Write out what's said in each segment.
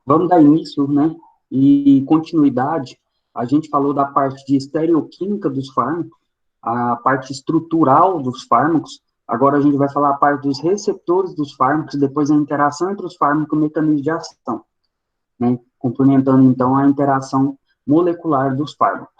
Vamos dar início, né, e continuidade. A gente falou da parte de estereoquímica dos fármacos, a parte estrutural dos fármacos. Agora a gente vai falar a parte dos receptores dos fármacos, depois a interação entre os fármacos e o mecanismo de ação, né, complementando então a interação molecular dos fármacos.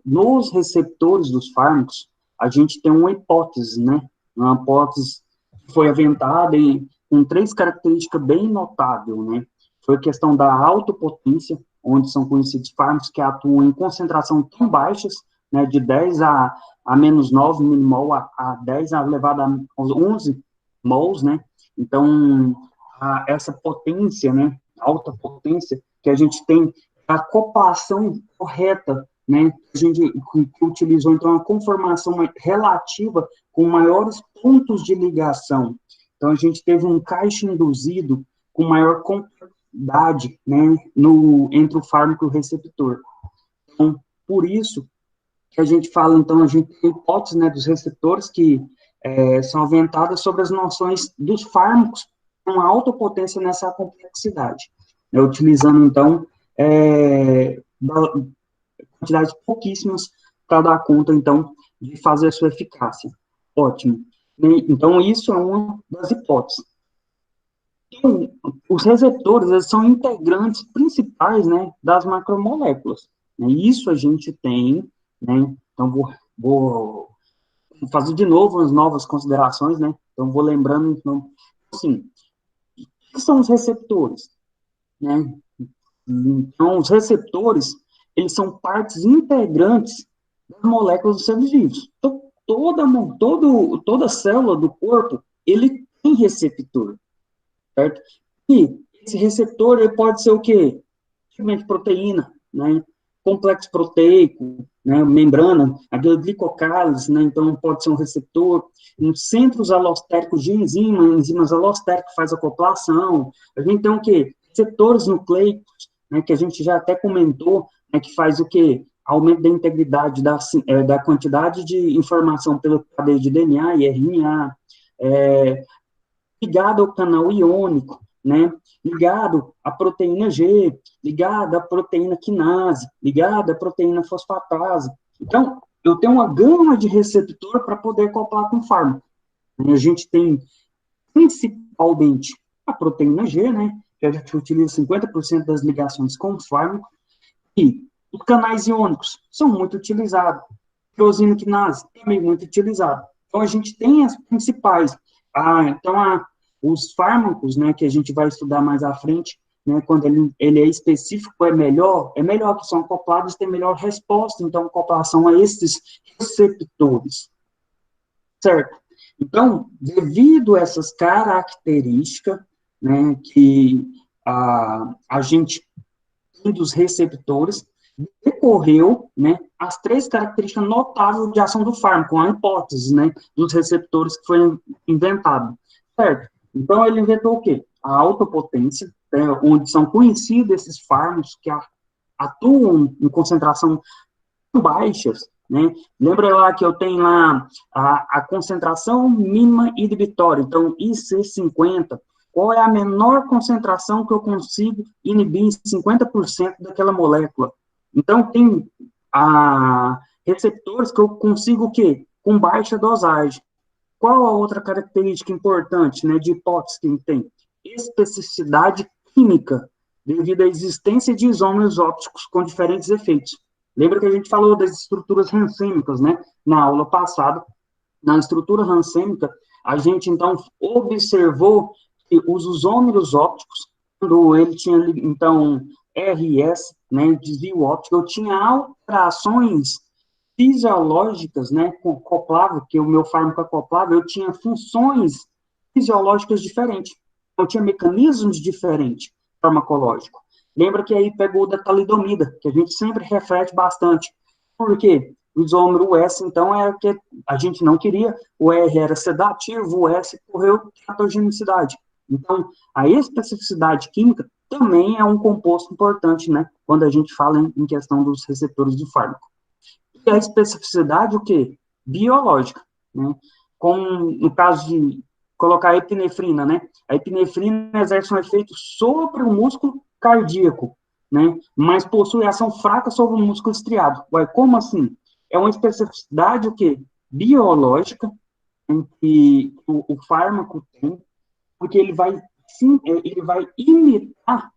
Nos receptores dos fármacos, a gente tem uma hipótese, né, uma hipótese que foi aventada e com três características bem notáveis, né, foi a questão da autopotência, onde são conhecidos fármacos que atuam em concentração tão baixas, né, de 10 a menos 9 milimol, a 10 elevado a 11 mols, né, então, essa potência, né, alta potência, que a gente tem a acoplação correta, né, a gente utilizou, então, a conformação relativa com maiores pontos de ligação. Então, a gente teve um caixa induzido com maior complexidade, né, entre o fármaco e o receptor. Então, por isso que a gente fala, então, a gente tem hipóteses, né, dos receptores que são aventadas sobre as noções dos fármacos com alta potência nessa complexidade, né, utilizando, então, quantidades pouquíssimas para dar conta, então, de fazer a sua eficácia. Ótimo. Então, isso é uma das hipóteses. Então, os receptores, eles são integrantes principais, né, das macromoléculas. Né, isso a gente tem, né, então vou fazer de novo as novas considerações, né, então vou lembrando, então, assim, o que são os receptores? Né? Então, os receptores, eles são partes integrantes das moléculas dos seres vivos. Então, toda célula do corpo, ele tem receptor, certo? E esse receptor, ele pode ser o quê? Tipicamente proteína, né? Complexo proteico, né? Membrana, a glicocálise, né? Então, pode ser um receptor. Nos centros alostéricos de enzimas alostéricas faz acoplação. A gente tem o quê? Receptores nucleicos, né? Que a gente já até comentou, né? Que faz o quê? Aumento da integridade da quantidade de informação pela cadeia de DNA e RNA, ligado ao canal iônico, né? Ligado à proteína G, ligado à proteína quinase, ligado à proteína fosfatase. Então, eu tenho uma gama de receptor para poder acoplar com fármaco. A gente tem, principalmente, a proteína G, né? Que a gente utiliza 50% das ligações com o fármaco, e os canais iônicos são muito utilizados. Tirosina quinase, também muito utilizado. Então, a gente tem as principais. Os fármacos, né, que a gente vai estudar mais à frente, né, quando ele é específico, é melhor que são acoplados, tem melhor resposta, então, acoplação a esses receptores, certo? Então, devido a essas características, né, que a gente tem dos receptores, decorreu, né, as três características notáveis de ação do fármaco, a hipótese, né, dos receptores que foi inventado, certo? Então, ele inventou o quê? A autopotência, né, onde são conhecidos esses fármacos que atuam em concentração baixas, né? Lembra lá que eu tenho lá a concentração mínima inibitória, então IC50, qual é a menor concentração que eu consigo inibir em 50% daquela molécula? Então, tem receptores que eu consigo o quê? Com baixa dosagem. Qual a outra característica importante, né, de hipótese que tem? Especificidade química, devido à existência de isômeros ópticos com diferentes efeitos. Lembra que a gente falou das estruturas rancêmicas, né, na aula passada? Na estrutura rancêmica, a gente, então, observou que os isômeros ópticos, quando ele tinha, então, RS, né, desvio óptico, eu tinha alterações fisiológicas, né, acoplava, que o meu fármaco acoplava, eu tinha funções fisiológicas diferentes. Eu tinha mecanismos diferentes farmacológicos. Lembra que aí pegou da talidomida, que a gente sempre reflete bastante. Por quê? O isômero S, então, é o que a gente não queria, o R era sedativo, o S correu patogenicidade. Então, a especificidade química também é um composto importante, né, quando a gente fala em questão dos receptores de fármaco. E a especificidade, o quê? Biológica, né? Como no caso de colocar a epinefrina, né? A epinefrina exerce um efeito sobre o músculo cardíaco, né? Mas possui ação fraca sobre o músculo estriado. Ué, como assim? É uma especificidade o quê? Biológica em que o fármaco tem, porque ele vai, sim, ele vai imitar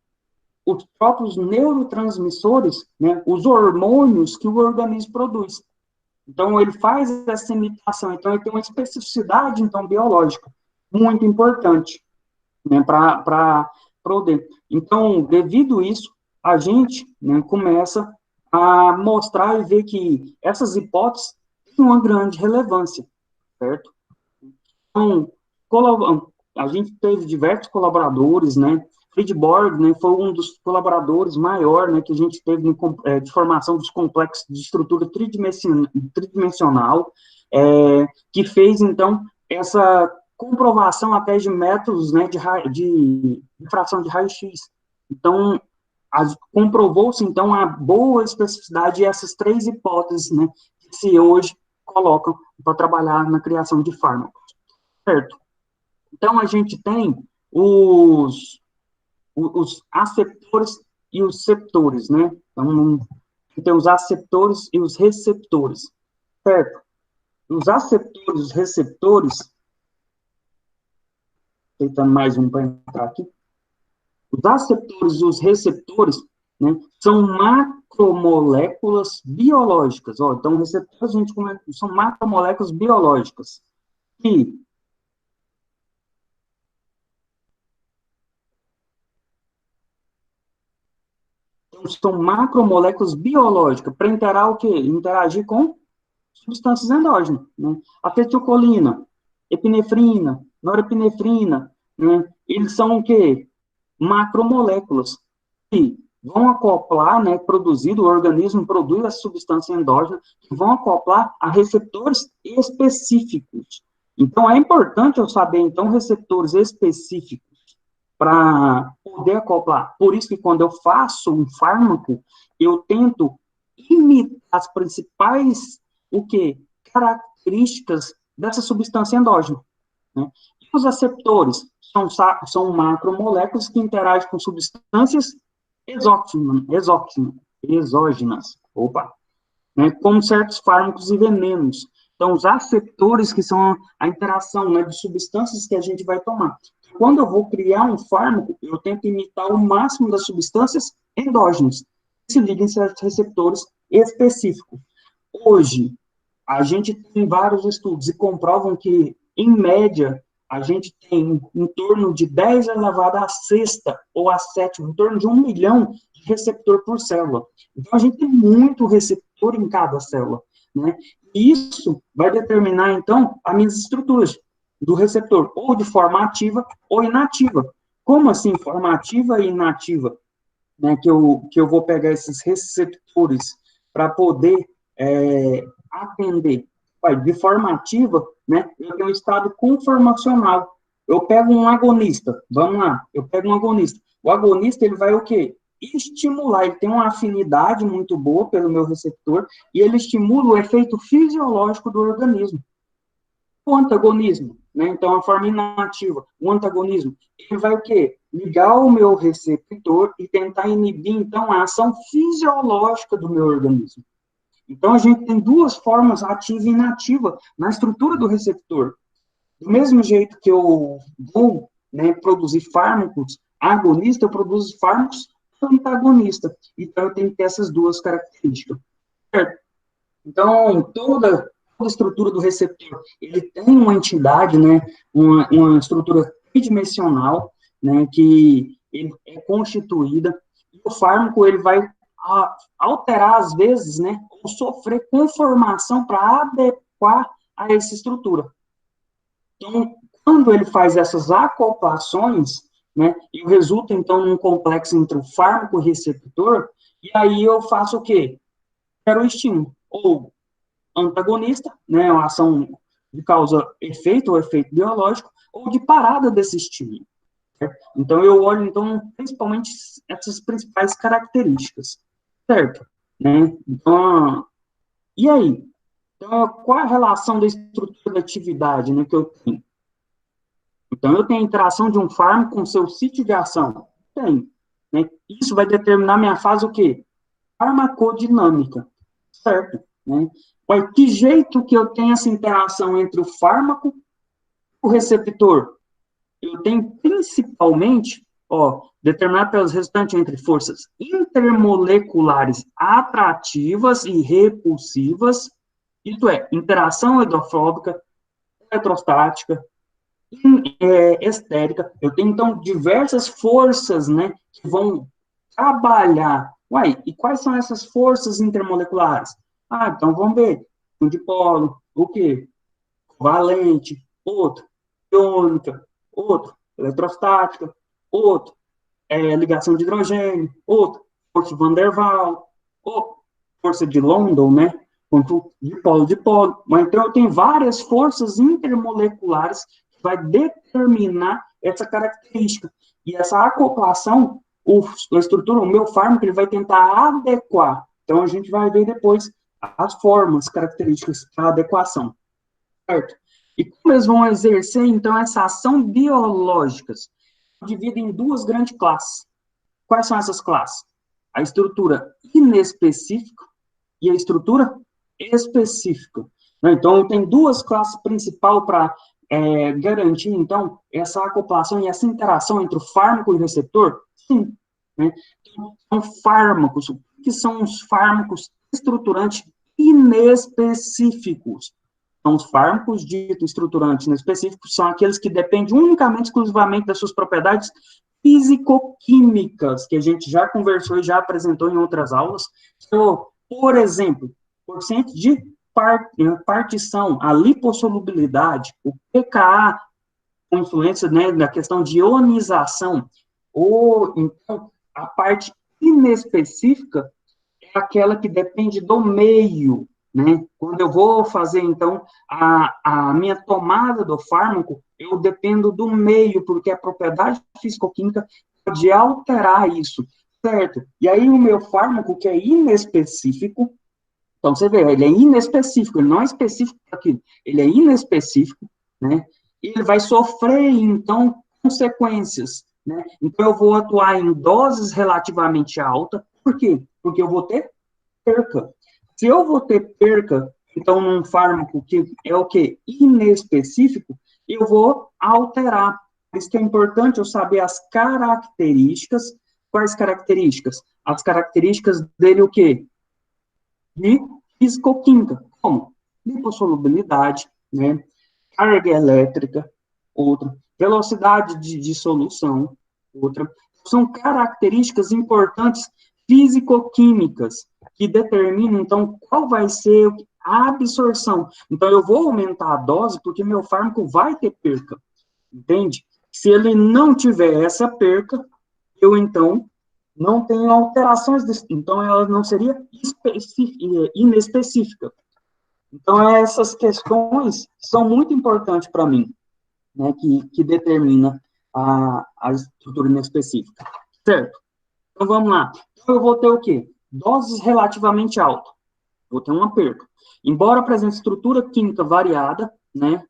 os próprios neurotransmissores, né, os hormônios que o organismo produz. Então, ele faz essa imitação. Então, ele tem uma especificidade, então, biológica muito importante, né, para poder. Então, devido a isso, a gente, né, começa a mostrar e ver que essas hipóteses têm uma grande relevância, certo? Então, a gente teve diversos colaboradores, né? Friedborg, né, foi um dos colaboradores maior, né, que a gente teve de formação dos complexos de estrutura tridimensional, que fez, então, essa comprovação até de métodos, né, de fração de raio-x. Então, comprovou-se, então, a boa especificidade de essas três hipóteses, né, que se hoje colocam para trabalhar na criação de fármacos. Certo? Então, a gente tem os aceptores e os septores, né? Então, tem os aceptores e os receptores, certo? Os aceptores e os receptores, tentando mais um para entrar aqui, os aceptores e os receptores, né, são macromoléculas biológicas. Ó, então, receptores, a gente são macromoléculas biológicas que então, são macromoléculas biológicas para interagir o quê? Interagir com substâncias endógenas, né? Acetilcolina, epinefrina, norepinefrina, né? Eles são o quê? Macromoléculas que vão acoplar, né, produzido, o organismo produz as substâncias endógenas que vão acoplar a receptores específicos. Então, é importante eu saber, então, receptores específicos para poder acoplar. Por isso que quando eu faço um fármaco, eu tento imitar as principais o que características dessa substância endógena. Né? E os aceptores são macromoléculas que interagem com substâncias exógenas, opa, né, como certos fármacos e venenos. Então, os aceptores, que são a interação, né, de substâncias que a gente vai tomar. Quando eu vou criar um fármaco, eu tento imitar o máximo das substâncias endógenas, que se ligam em certos receptores específicos. Hoje, a gente tem vários estudos e comprovam que, em média, a gente tem em torno de 10 elevado à sexta ou à sétima, em torno de 1 milhão de receptor por célula. Então, a gente tem muito receptor em cada célula, né? E isso vai determinar, então, as minhas estruturas do receptor, ou de forma ativa ou inativa. Como assim, forma ativa e inativa? Né, que eu vou pegar esses receptores para poder atender. De forma ativa, né, eu tenho um estado conformacional. Eu pego um agonista, vamos lá, eu pego um agonista. O agonista, ele vai o quê? Estimular, ele tem uma afinidade muito boa pelo meu receptor, e ele estimula o efeito fisiológico do organismo. O antagonismo, né? Então, a forma inativa, o antagonismo, ele vai o quê? Ligar o meu receptor e tentar inibir, então, a ação fisiológica do meu organismo. Então, a gente tem duas formas, ativa e inativa, na estrutura do receptor. Do mesmo jeito que eu vou, né, produzir fármacos agonistas, eu produzo fármacos antagonistas. Então, eu tenho que ter essas duas características. Certo? Então, toda a estrutura do receptor, ele tem uma entidade, né, uma estrutura tridimensional, né, que ele é constituída, e o fármaco, ele vai alterar, às vezes, né, ou sofrer conformação para adequar a essa estrutura. Então, quando ele faz essas acoplações, né, e resulta, então, num complexo entre o fármaco e o receptor, e aí eu faço o quê? Quero o estímulo, ou antagonista, né, uma ação de causa-efeito ou efeito biológico, ou de parada desse estímulo. Certo? Então, eu olho, então, principalmente essas principais características, certo? Né? Então, e aí? Então, qual a relação da estrutura da atividade, né, que eu tenho? Então, eu tenho a interação de um fármaco com seu sítio de ação. Tem. Né? Isso vai determinar minha fase o quê? Farmacodinâmica. Certo? Né? Mas que jeito que eu tenho essa interação entre o fármaco e o receptor? Eu tenho principalmente, determinado pelos resultantes entre forças intermoleculares atrativas e repulsivas, isto é, interação hidrofóbica, eletrostática, estérica. Eu tenho, então, diversas forças, né, que vão trabalhar. Uai, e quais são essas forças intermoleculares? Ah, então vamos ver. Um dipolo, o quê? Valente, outro, iônica, outro, eletrostática, outro, ligação de hidrogênio, outro, força Van der Waals, outro, força de London, né? Quanto dipolo. Mas então eu tenho várias forças intermoleculares que vai determinar essa característica. E essa acoplação, a estrutura, o meu fármaco, ele vai tentar adequar. Então a gente vai ver depois as formas características para adequação. Certo? E como eles vão exercer, então, essa ação biológicas? Dividem em duas grandes classes. Quais são essas classes? A estrutura inespecífica e a estrutura específica. Então, tem duas classes principais para garantir, então, essa acoplação e essa interação entre o fármaco e o receptor? Sim. Né? Então, são fármacos. O que são os fármacos estruturantes inespecíficos? Então, os fármacos ditos estruturantes específicos são aqueles que dependem unicamente, exclusivamente das suas propriedades físico-químicas, que a gente já conversou e já apresentou em outras aulas. Então, por exemplo, porcento de partição, a lipossolubilidade, o pKa, com influência, né, na questão de ionização, ou então a parte inespecífica é aquela que depende do meio, né? Quando eu vou fazer, então, a minha tomada do fármaco, eu dependo do meio, porque a propriedade físico-química pode alterar isso, certo? E aí o meu fármaco, que é inespecífico, então você vê, ele é inespecífico, ele não é específico para aquilo, ele é inespecífico, né? E ele vai sofrer, então, consequências, né? Então eu vou atuar em doses relativamente altas, por quê? Porque eu vou ter perca. Se eu vou ter perca, então, num fármaco que é o quê? Inespecífico, eu vou alterar. Por isso que é importante eu saber as características. Quais características? As características dele, o quê? De fisicoquímica. Como? Lipossolubilidade, né? Carga elétrica, outra. Velocidade de solução, outra. São características importantes físico-químicas que determinam, então, qual vai ser a absorção. Então, eu vou aumentar a dose porque meu fármaco vai ter perca, entende? Se ele não tiver essa perca, eu, então, não tenho alterações, então ela não seria inespecífica. Então, essas questões são muito importantes para mim, né, que determina a estrutura inespecífica. Certo? Então, vamos lá. Então, eu vou ter o quê? Doses relativamente altas. Vou ter uma perca. Embora apresente estrutura química variada, né,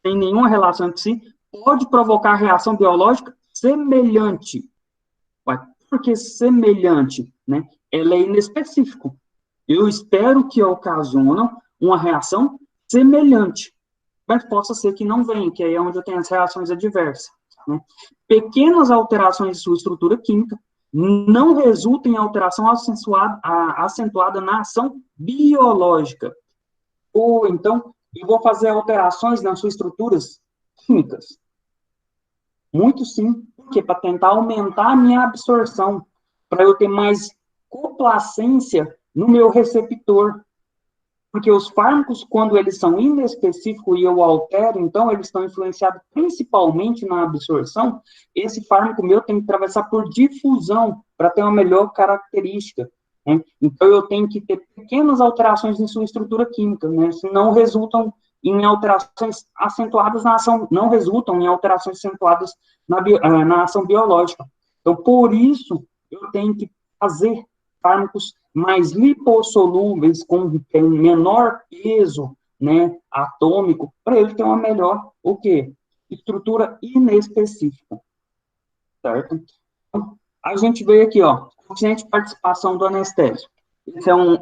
sem nenhuma relação entre si, pode provocar reação biológica semelhante. Mas por que semelhante? Né? Ela é inespecífico. Eu espero que ocasione uma reação semelhante, mas possa ser que não venha, que aí é onde eu tenho as reações adversas. Né? Pequenas alterações em sua estrutura química não resultam em alteração acentuada na ação biológica. Ou então, eu vou fazer alterações nas suas estruturas químicas. Muito sim, porque para tentar aumentar a minha absorção, para eu ter mais complacência no meu receptor. Porque os fármacos, quando eles são inespecíficos e eu altero, então eles estão influenciados principalmente na absorção, esse fármaco meu tem que atravessar por difusão para ter uma melhor característica. Né? Então eu tenho que ter pequenas alterações em sua estrutura química, né? Senão resultam em alterações acentuadas na ação, não resultam em alterações acentuadas na ação biológica. Então, por isso, eu tenho que fazer fármacos mais lipossolúveis, com menor peso, né, atômico, para ele ter uma melhor, o quê? estrutura inespecífica, certo? Então, a gente veio aqui, ó, coeficiente de participação do anestésico. Esse é uma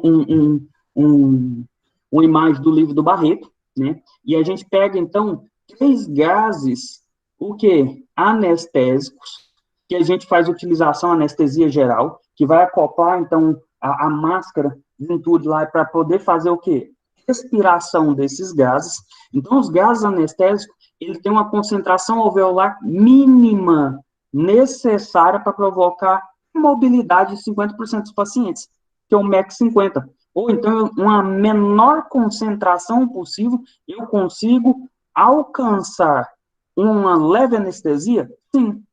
imagem do livro do Barreto, né? E a gente pega, então, 3 gases, o quê? Anestésicos, que a gente faz utilização anestesia geral, que vai acoplar, então, a máscara em tudo lá para poder fazer o quê? Respiração desses gases. Então, os gases anestésicos, ele tem uma concentração alveolar mínima necessária para provocar imobilidade de 50% dos pacientes, que é o MEC 50. Ou então, uma menor concentração possível, eu consigo alcançar uma leve anestesia? Sim.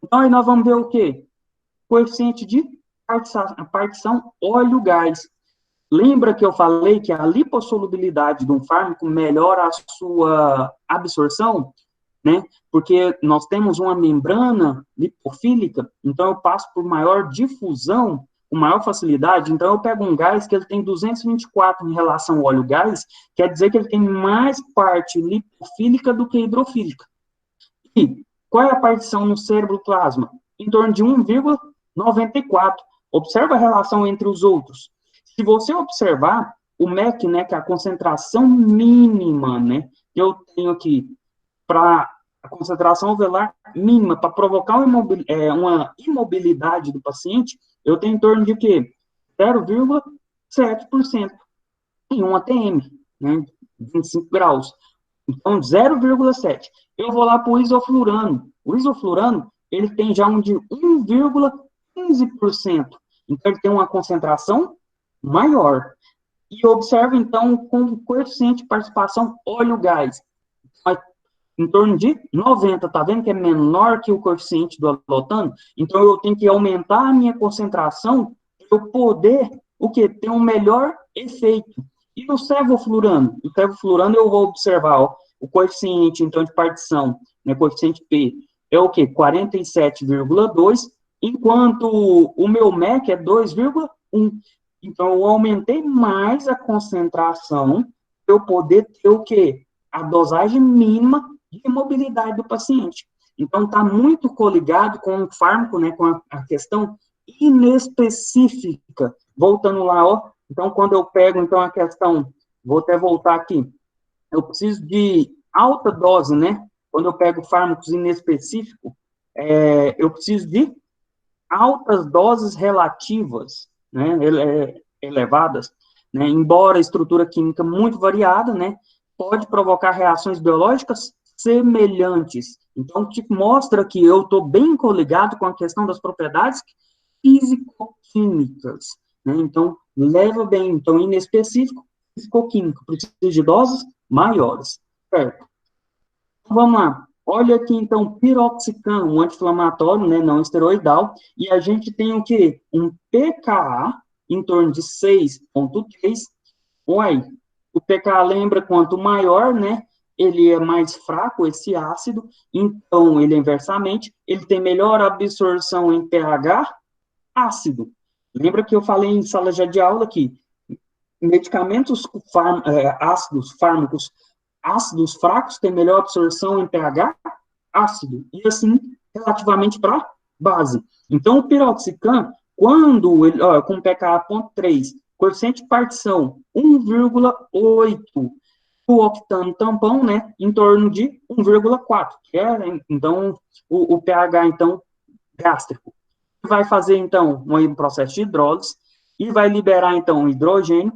Então, aí nós vamos ver o quê? Coeficiente de partição óleo-gás. Lembra que eu falei que a lipossolubilidade de um fármaco melhora a sua absorção, né? Porque nós temos uma membrana lipofílica, então eu passo por maior difusão, com maior facilidade. Então eu pego um gás que ele tem 224 em relação ao óleo-gás, quer dizer que ele tem mais parte lipofílica do que hidrofílica. E qual é a partição no cérebro-plasma? Em torno de 1,94. Observa a relação entre os outros. Se você observar, o MEC, né, que é a concentração mínima, né, que eu tenho aqui, para a concentração alveolar mínima, para provocar uma imobilidade do paciente, eu tenho em torno de quê? 0,7% em um ATM, né, 25 graus. Então, 0,7. Eu vou lá para o isoflurano. O isoflurano, ele tem já um de 1,15%. Então, ele tem uma concentração maior. E observa, então, com o coeficiente de participação óleo-gás. Em torno de 90, tá vendo que é menor que o coeficiente do alotano? Então, eu tenho que aumentar a minha concentração para eu poder, o quê? Ter um melhor efeito. E no sevoflurano? O sevoflurano eu vou observar, ó, o coeficiente, então, de partição, né, coeficiente P, é o quê? 47,2, enquanto o meu MEC é 2,1. Então, eu aumentei mais a concentração para eu poder ter o quê? A dosagem mínima de imobilidade do paciente. Então, está muito coligado com o fármaco, né, com a questão inespecífica. Voltando lá, ó, então, quando eu pego, então, a questão, vou até voltar aqui, eu preciso de alta dose, né, quando eu pego fármacos inespecíficos, eu preciso de altas doses relativas, né, elevadas, né, embora a estrutura química muito variada, né, pode provocar reações biológicas semelhantes. Então, tipo, mostra que eu estou bem coligado com a questão das propriedades físico-químicas, né? Então, leva bem, então, inespecífico, físico-químico, precisa de doses maiores, certo? Então, vamos lá. Olha aqui, então, piroxicam, um anti-inflamatório, né, não esteroidal, e a gente tem o quê? Um pKa em torno de 6,3. Uai, o pKa lembra quanto maior, né, ele é mais fraco, esse ácido, então ele inversamente, ele tem melhor absorção em pH ácido. Lembra que eu falei em sala já de aula que medicamentos ácidos, fármacos ácidos fracos têm melhor absorção em pH ácido, e assim, relativamente para base. Então, o piroxicam, quando ele, ó, com pKa 0,3, coeficiente de partição 1,8, o octano tampão, né, em torno de 1,4, que é, então, o pH, então, gástrico. Vai fazer, então, um processo de hidrólise e vai liberar, então, o hidrogênio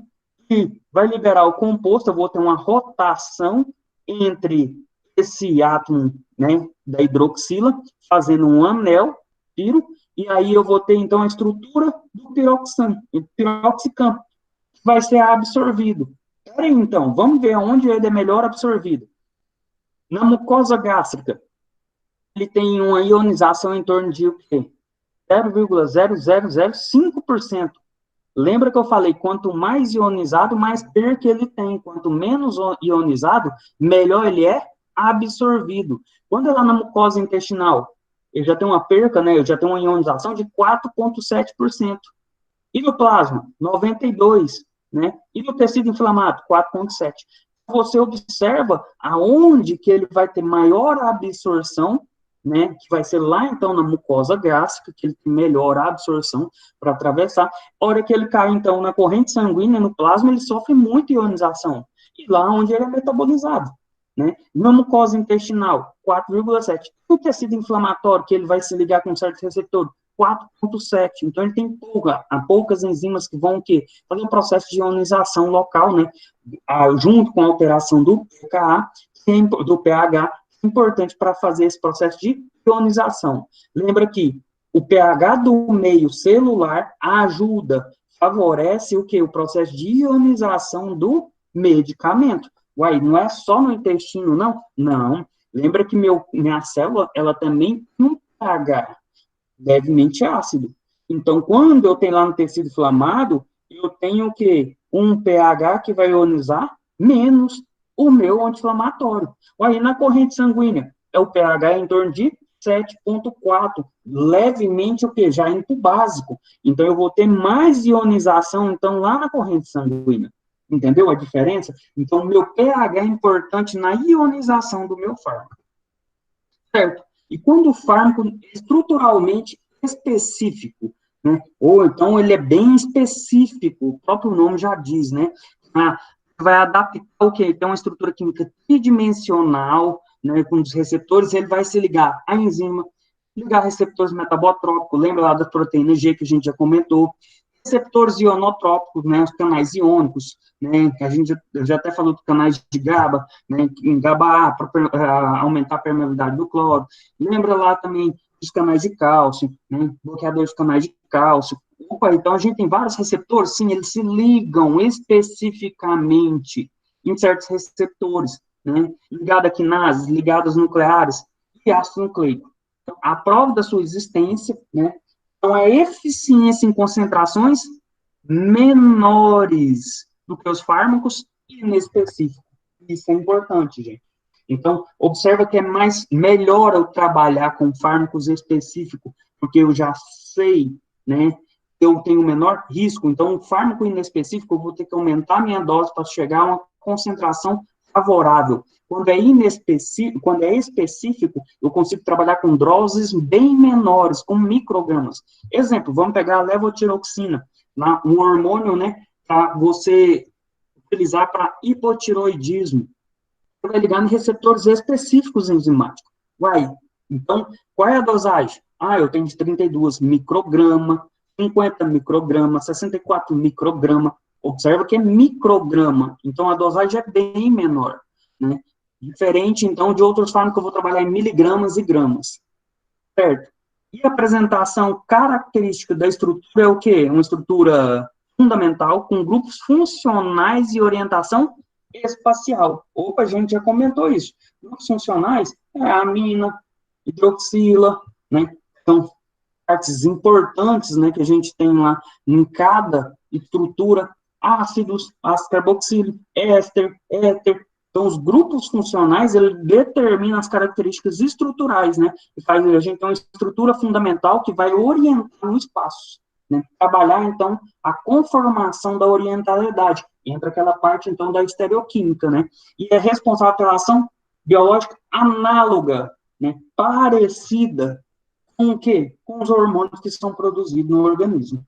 e vai liberar o composto. Eu vou ter uma rotação entre esse átomo, né, da hidroxila, fazendo um anel, piro, e aí eu vou ter, então, a estrutura do piroxicam, que vai ser absorvido. Peraí, então, vamos ver onde ele é melhor absorvido. Na mucosa gástrica, ele tem uma ionização em torno de o quê? 0,0005%. Lembra que eu falei, quanto mais ionizado, mais perca ele tem. Quanto menos ionizado, melhor ele é absorvido. Quando é lá na mucosa intestinal, eu já tenho uma perca, né? Eu já tenho uma ionização de 4,7%. E no plasma, 92%, né? E no tecido inflamado, 4,7%. você observa aonde que ele vai ter maior absorção, né, que vai ser lá, então, na mucosa gástrica, que ele tem melhor absorção para atravessar. A hora que ele cai, então, na corrente sanguínea, no plasma, ele sofre muita ionização. E lá onde ele é metabolizado, né? Na mucosa intestinal, 4,7. No tecido inflamatório, que ele vai se ligar com certo receptor, 4,7. Então, ele tem poucas enzimas que vão o quê? Fazer um processo de ionização local, né? Junto com a alteração do pKa, do pH, importante para fazer esse processo de ionização. Lembra que o pH do meio celular ajuda, favorece o que? O processo de ionização do medicamento. Uai, não é só no intestino, não? Não. Lembra que minha célula, ela também tem um pH levemente ácido. Então, quando eu tenho lá no tecido inflamado, eu tenho o quê? Um pH que vai ionizar menos o meu anti-inflamatório. Aí, na corrente sanguínea, o pH em torno de 7,4, levemente o quê? Já indo para o básico. Então, eu vou ter mais ionização, então, lá na corrente sanguínea. Entendeu a diferença? Então, o meu pH é importante na ionização do meu fármaco. Certo? E quando o fármaco é estruturalmente específico, né? Ou então ele é bem específico, o próprio nome já diz, né? Vai adaptar o quê? Tem uma estrutura química tridimensional, né? Com os receptores, ele vai se ligar à enzima, ligar receptores metabotrópicos, lembra lá da proteína G que a gente já comentou, receptores ionotrópicos, né, os canais iônicos, né, a gente já até falou dos canais de GABA, né, em GABA-A, para aumentar a permeabilidade do cloro. Lembra lá também dos canais de cálcio, né, bloqueadores de canais de cálcio. Opa, então a gente tem vários receptores, sim, eles se ligam especificamente em certos receptores, né, ligado a quinases, ligados nucleares e ácido nucleico. Então, a prova da sua existência, né, então, a eficiência em concentrações menores do que os fármacos inespecíficos. Isso é importante, gente. Então, observa que melhor eu trabalhar com fármacos específicos, porque eu já sei, né, eu tenho menor risco. Então, o fármaco inespecífico, eu vou ter que aumentar minha dose para chegar a uma concentração favorável. Quando é específico, eu consigo trabalhar com doses bem menores, com microgramas. Exemplo, vamos pegar a levotiroxina, um hormônio, né, para você utilizar para hipotiroidismo. Você vai ligar em receptores específicos enzimáticos. Então, qual é a dosagem? Eu tenho de 32 micrograma, 50 micrograma, 64 micrograma. Observa que é micrograma, então a dosagem é bem menor, né? Diferente, então, de outros fármacos que eu vou trabalhar em miligramas e gramas, certo? E a apresentação característica da estrutura é o quê? Uma estrutura fundamental, com grupos funcionais e orientação espacial. Opa, a gente já comentou isso. Grupos funcionais é a amina, hidroxila, né? Então, partes importantes, né, que a gente tem lá em cada estrutura, ácidos, ácido carboxílico, éster, éter. Então, os grupos funcionais, ele determinam as características estruturais, né, e faz a gente ter uma estrutura fundamental que vai orientar no espaço, né, trabalhar, então, a conformação da orientalidade, entra aquela parte, então, da estereoquímica, né, e é responsável pela ação biológica análoga, né, parecida com o quê? Com os hormônios que são produzidos no organismo.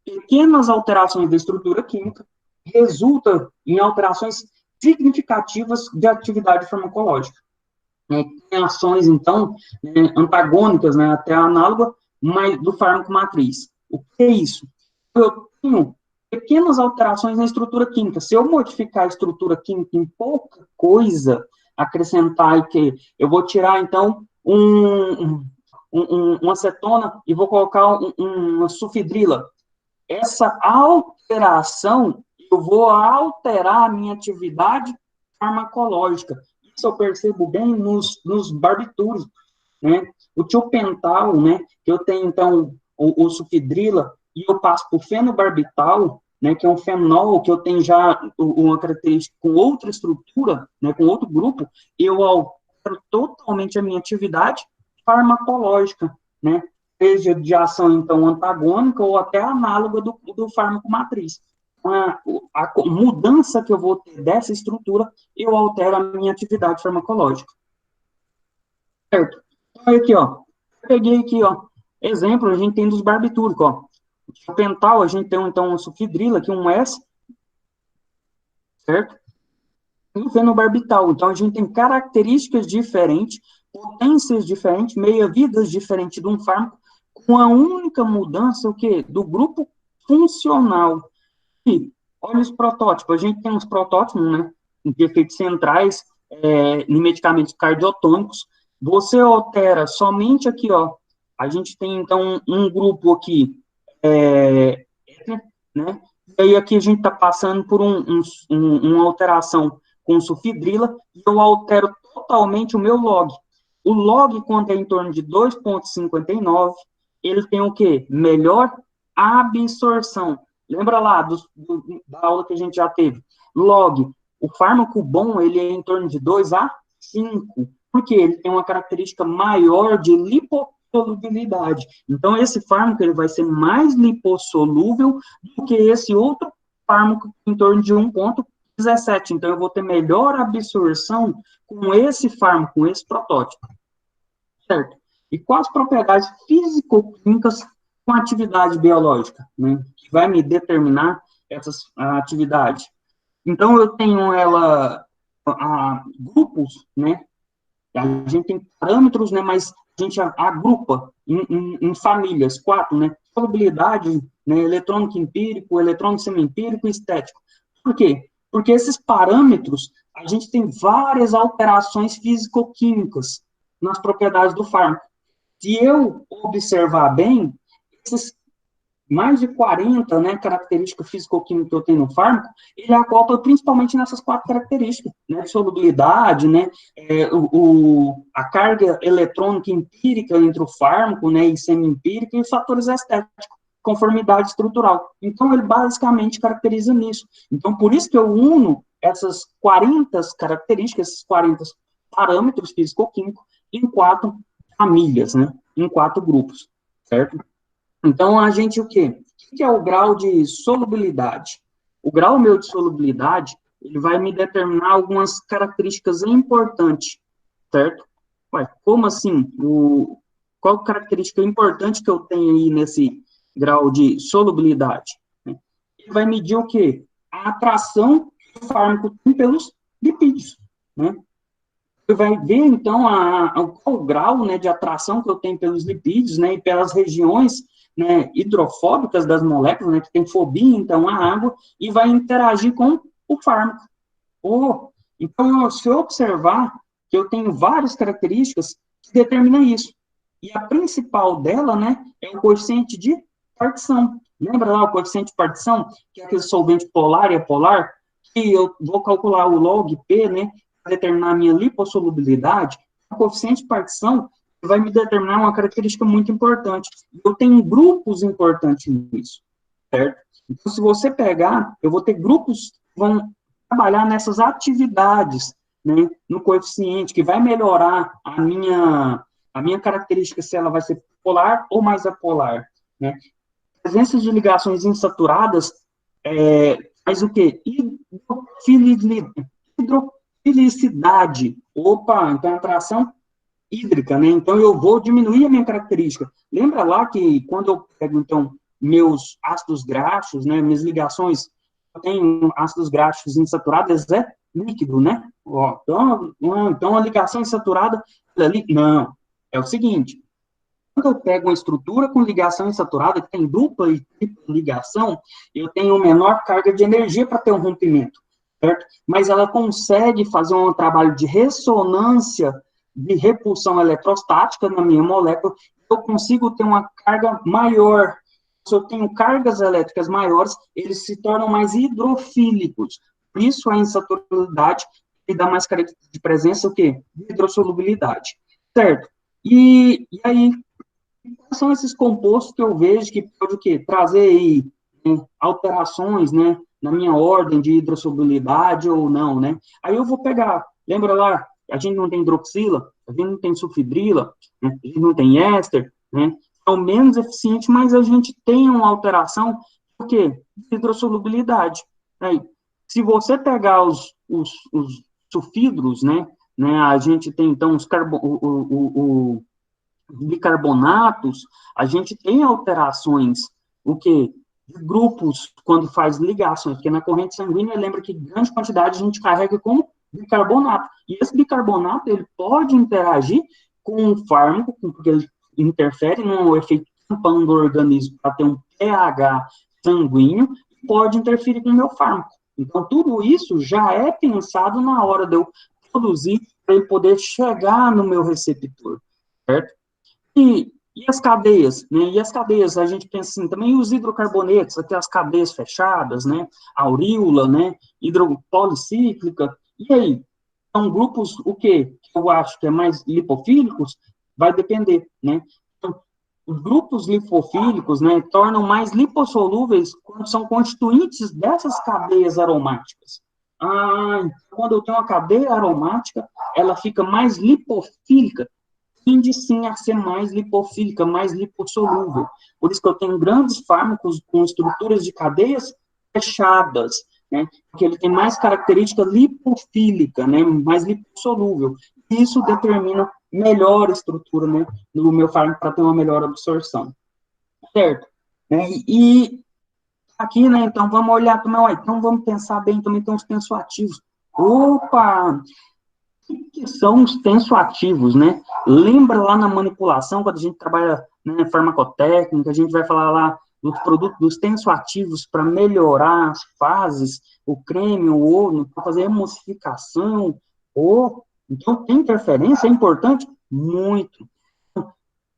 Pequenas alterações da estrutura química resultam em alterações significativas de atividade farmacológica. Tem ações, então, antagônicas, né, até análoga, mas do fármaco matriz. O que é isso? Eu tenho pequenas alterações na estrutura química. Se eu modificar a estrutura química em pouca coisa, acrescentar que eu vou tirar, então, uma acetona e vou colocar uma sulfidrila. Essa alteração, eu vou alterar a minha atividade farmacológica. Isso eu percebo bem nos barbitúricos, né? O tiopental, né? Que eu tenho, então, o sulfidrila, e eu passo para o fenobarbital, né? Que é um fenol, que eu tenho já uma característica com outra estrutura, né? Com outro grupo, eu altero totalmente a minha atividade farmacológica, né? Seja de ação, então, antagônica ou até análoga do fármaco matriz. a mudança que eu vou ter dessa estrutura, eu altero a minha atividade farmacológica. Certo? Então, aqui, ó, peguei aqui, ó, exemplo, a gente tem dos barbitúricos, ó. O pental, a gente tem, então, um sulfidrila, aqui um S, certo? E fenobarbital. Então, a gente tem características diferentes, potências diferentes, meia-vidas diferentes de um fármaco, com a única mudança, o quê? Do grupo funcional. E, olha os protótipos. A gente tem uns protótipos, né, de efeitos centrais, em medicamentos cardiotônicos. Você altera somente aqui, ó. A gente tem, então, um grupo aqui, né? E aí aqui a gente está passando por uma alteração com sulfidrila, e eu altero totalmente o meu log. O log, quando é em torno de 2,59, ele tem o quê? Melhor absorção. Lembra lá da aula que a gente já teve? Log, o fármaco bom, ele é em torno de 2 a 5, porque ele tem uma característica maior de lipossolubilidade. Então, esse fármaco ele vai ser mais lipossolúvel do que esse outro fármaco em torno de 1,17. Então, eu vou ter melhor absorção com esse fármaco, com esse protótipo. Certo? E quais propriedades físico-químicas com atividade biológica, né, que vai me determinar essas atividades? Então, eu tenho grupos, né, a gente tem parâmetros, né, mas a gente agrupa em famílias, 4, né, solubilidade, né, eletrônico empírico, eletrônico semi-empírico e estético. Por quê? Porque esses parâmetros, a gente tem várias alterações físico-químicas nas propriedades do fármaco. Se eu observar bem, esses mais de 40, né, características físico-químicas que eu tenho no fármaco, ele acopla principalmente nessas 4 características, né, de solubilidade, né, a carga eletrônica empírica entre o fármaco, né, e semi-empírica, e os fatores estéticos, conformidade estrutural. Então, ele basicamente caracteriza nisso. Então, por isso que eu uno essas 40 características, esses 40 parâmetros físico-químicos, em 4 famílias, né, em 4 grupos, certo? Então, a gente o quê? O que é o grau de solubilidade? O grau meu de solubilidade, ele vai me determinar algumas características importantes, certo? Ué, como assim? Qual característica importante que eu tenho aí nesse grau de solubilidade? Ele vai medir o quê? A atração que o fármaco tem pelos lipídios, né? Você vai ver, então, qual o grau, né, de atração que eu tenho pelos lipídios, né, e pelas regiões, né, hidrofóbicas das moléculas, né, que tem fobia, então, à água, e vai interagir com o fármaco. Então, se eu observar que eu tenho várias características que determinam isso, e a principal dela, né, é o coeficiente de partição. Lembra lá o coeficiente de partição, que é aquele solvente polar e apolar, que eu vou calcular o log P, né, para determinar a minha lipossolubilidade, o coeficiente de partição vai me determinar uma característica muito importante. Eu tenho grupos importantes nisso, certo? Então, se você pegar, eu vou ter grupos que vão trabalhar nessas atividades, né, no coeficiente, que vai melhorar a minha característica, se ela vai ser polar ou mais apolar, né? A presença de ligações insaturadas faz o quê? Hidrofilicidade. Opa, então atração hídrica, né? Então eu vou diminuir a minha característica. Lembra lá que quando eu pego, então, meus ácidos graxos, né, minhas ligações, eu tenho ácidos graxos insaturados, é líquido, né? Ó, então a ligação insaturada, não, é o seguinte, quando eu pego uma estrutura com ligação insaturada, que tem dupla e tripla ligação, eu tenho menor carga de energia para ter um rompimento, certo? Mas ela consegue fazer um trabalho de ressonância de repulsão eletrostática na minha molécula, eu consigo ter uma carga maior. Se eu tenho cargas elétricas maiores, eles se tornam mais hidrofílicos. Por isso, a insaturaridade dá mais característica de presença, o quê? De hidrossolubilidade, certo? E aí, quais são esses compostos que eu vejo que pode o quê? Trazer aí, né, alterações, né, na minha ordem de hidrossolubilidade ou não, né? Aí eu vou pegar, lembra lá, a gente não tem hidroxila, a gente não tem sulfidrila, né, a gente não tem éster, né? São menos eficientes, mas a gente tem uma alteração o quê? Hidrossolubilidade. Aí, se você pegar os sulfídros, né, a gente tem, então, bicarbonatos, a gente tem alterações, o quê? De grupos, quando faz ligações, porque na corrente sanguínea, lembra que grande quantidade a gente carrega como bicarbonato, e esse bicarbonato, ele pode interagir com o fármaco, porque ele interfere no efeito tampão do organismo para ter um pH sanguíneo, e pode interferir com o meu fármaco. Então, tudo isso já é pensado na hora de eu produzir, para ele poder chegar no meu receptor, certo? E as cadeias, né? E as cadeias, a gente pensa assim, também os hidrocarbonetos, aquelas cadeias fechadas, né? Auríola, né? Hidropolicíclica. E aí? São grupos, o quê? Que eu acho que é mais lipofílicos, vai depender, né? Então, os grupos lipofílicos, né, tornam mais lipossolúveis quando são constituintes dessas cadeias aromáticas. Então, quando eu tenho uma cadeia aromática, ela fica mais lipofílica, tende sim a ser mais lipofílica, mais lipossolúvel. Por isso que eu tenho grandes fármacos com estruturas de cadeias fechadas, né? Porque ele tem mais característica lipofílica, né? Mais lipossolúvel. Isso determina melhor estrutura, né? Do meu fármaco para ter uma melhor absorção. Certo? E aqui, né? Então vamos olhar também, ó, então vamos pensar bem, também tem os tensoativos. Opa! Que são os tensoativos, né? Lembra lá na manipulação, quando a gente trabalha, né, farmacotécnica, a gente vai falar lá dos produtos, dos tensoativos para melhorar as fases, o creme, o ouro, para fazer emulsificação, ou então tem interferência, é importante? Muito.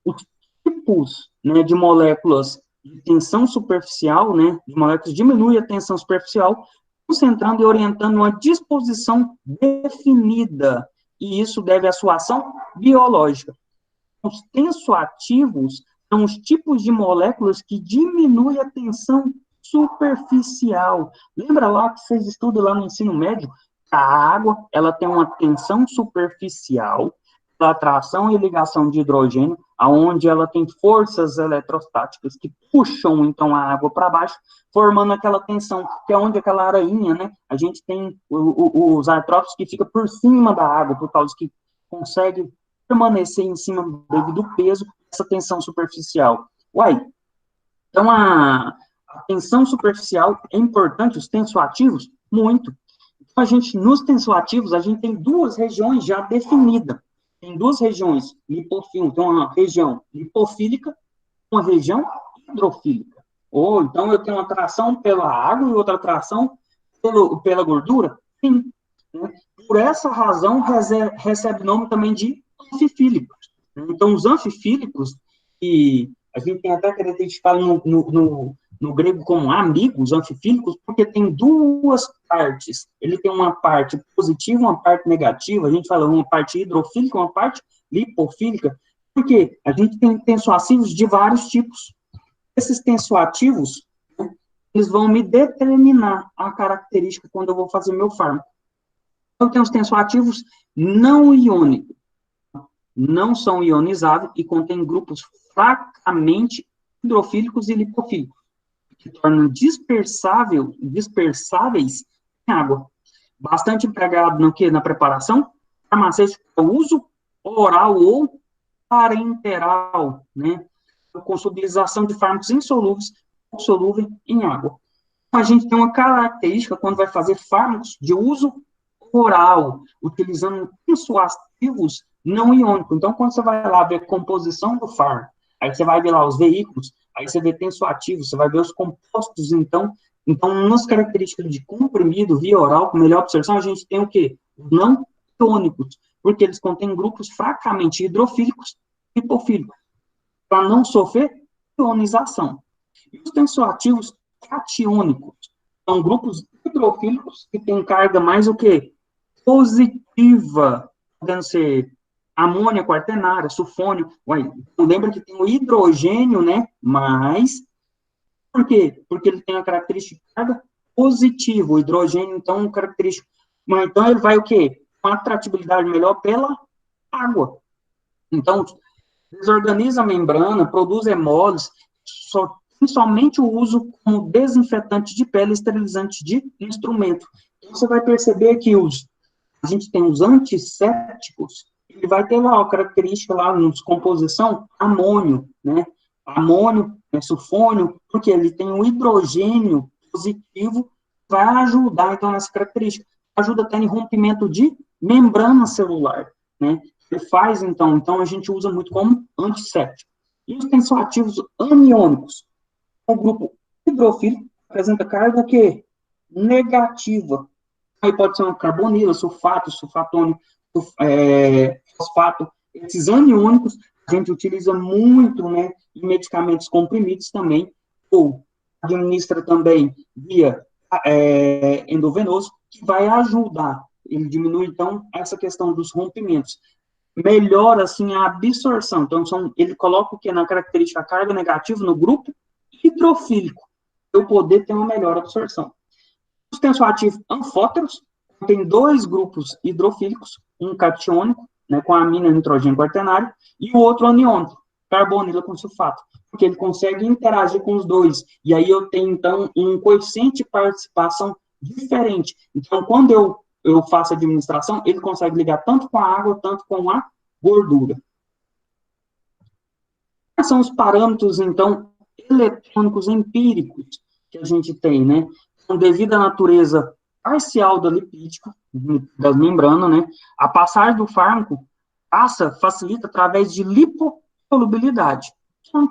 Os tipos, né, de moléculas de tensão superficial, né, de moléculas diminui a tensão superficial, concentrando e orientando uma disposição definida, e isso deve à sua ação biológica. Os tensoativos são os tipos de moléculas que diminuem a tensão superficial. Lembra lá que vocês estudam lá no ensino médio? A água, ela tem uma tensão superficial, da atração e ligação de hidrogênio, aonde ela tem forças eletrostáticas que puxam, então, a água para baixo, formando aquela tensão, que é onde aquela aranha, né? A gente tem os artrópodes que ficam por cima da água, por causa que consegue permanecer em cima devido ao peso, essa tensão superficial. Uai, então a tensão superficial é importante, os tensoativos, muito. Então, nos tensoativos, a gente tem duas regiões já definidas. Tem duas regiões lipofílicas, então uma região lipofílica, uma região hidrofílica. Ou então eu tenho uma atração pela água e outra atração pela gordura? Sim. Né? Por essa razão, recebe nome também de anfifílicos. Então, os anfifílicos, que a gente tem até característica no grego como amigos, anfifílicos, porque tem duas partes. Ele tem uma parte positiva, uma parte negativa. A gente fala uma parte hidrofílica, uma parte lipofílica. Porque a gente tem tensoativos de vários tipos. Esses tensoativos, né, eles vão me determinar a característica quando eu vou fazer meu fármaco. Então, tem os tensoativos não iônicos. Não são ionizáveis e contêm grupos fracamente hidrofílicos e lipofílicos, que tornam dispersáveis em água. Bastante empregado no que? Na preparação farmacêutica, uso oral ou parenteral, né? Com solubilização de fármacos insolúveis ou solúveis em água. A gente tem uma característica quando vai fazer fármacos de uso oral, utilizando tensoativos não iônicos. Então, quando você vai lá ver a composição do fármaco, aí você vai ver lá os veículos, aí você vê tensoativos, você vai ver os compostos, então, nas características de comprimido, via oral, com melhor absorção, a gente tem o quê? Não tônicos, porque eles contêm grupos fracamente hidrofílicos e hipofílicos, para não sofrer ionização. E os tensoativos catiônicos são grupos hidrofílicos que têm carga mais o quê? Positiva, podendo ser amônia quaternária, sulfônio. Ué, lembra que tem o hidrogênio, né? Mas, por quê? Porque ele tem a característica de carga positiva. O hidrogênio, então, característica. Mas, então, ele vai o quê? Uma atratividade melhor pela água. Então, desorganiza a membrana, produz hemólise, só principalmente o uso como desinfetante de pele e esterilizante de instrumento. Então, você vai perceber que a gente tem os antissépticos, ele vai ter lá a característica lá na composição amônio, né? Amônio, sulfônio, porque ele tem um hidrogênio positivo, vai ajudar, então, nessa característica. Ajuda até em rompimento de membrana celular, né? Ele faz, então a gente usa muito como antisséptico. E os tensioativos aniônicos, o grupo hidrofílico apresenta carga o quê? Negativa. Aí pode ser uma carbonila, sulfato, sulfatônio, fosfato. Esses aniônicos a gente utiliza muito, né, em medicamentos comprimidos também, ou administra também via endovenoso, que vai ajudar. Ele diminui, então, essa questão dos rompimentos. Melhora, assim, a absorção. Então, ele coloca o que na característica carga negativa no grupo hidrofílico, para eu poder ter uma melhor absorção. Os tensioativos anfóteros tem dois grupos hidrofílicos, um catiônico, né, com amina e nitrogênio quaternário, e o outro aniônico, carbonila com sulfato, porque ele consegue interagir com os dois, e aí eu tenho, então, um coeficiente de participação diferente. Então, quando eu faço a administração, ele consegue ligar tanto com a água, tanto com a gordura. Quais são os parâmetros, então, eletrônicos empíricos que a gente tem, né? Então, devido à natureza parcial da lipídica, das membranas, né? A passagem do fármaco facilita através de lipossolubilidade. Então,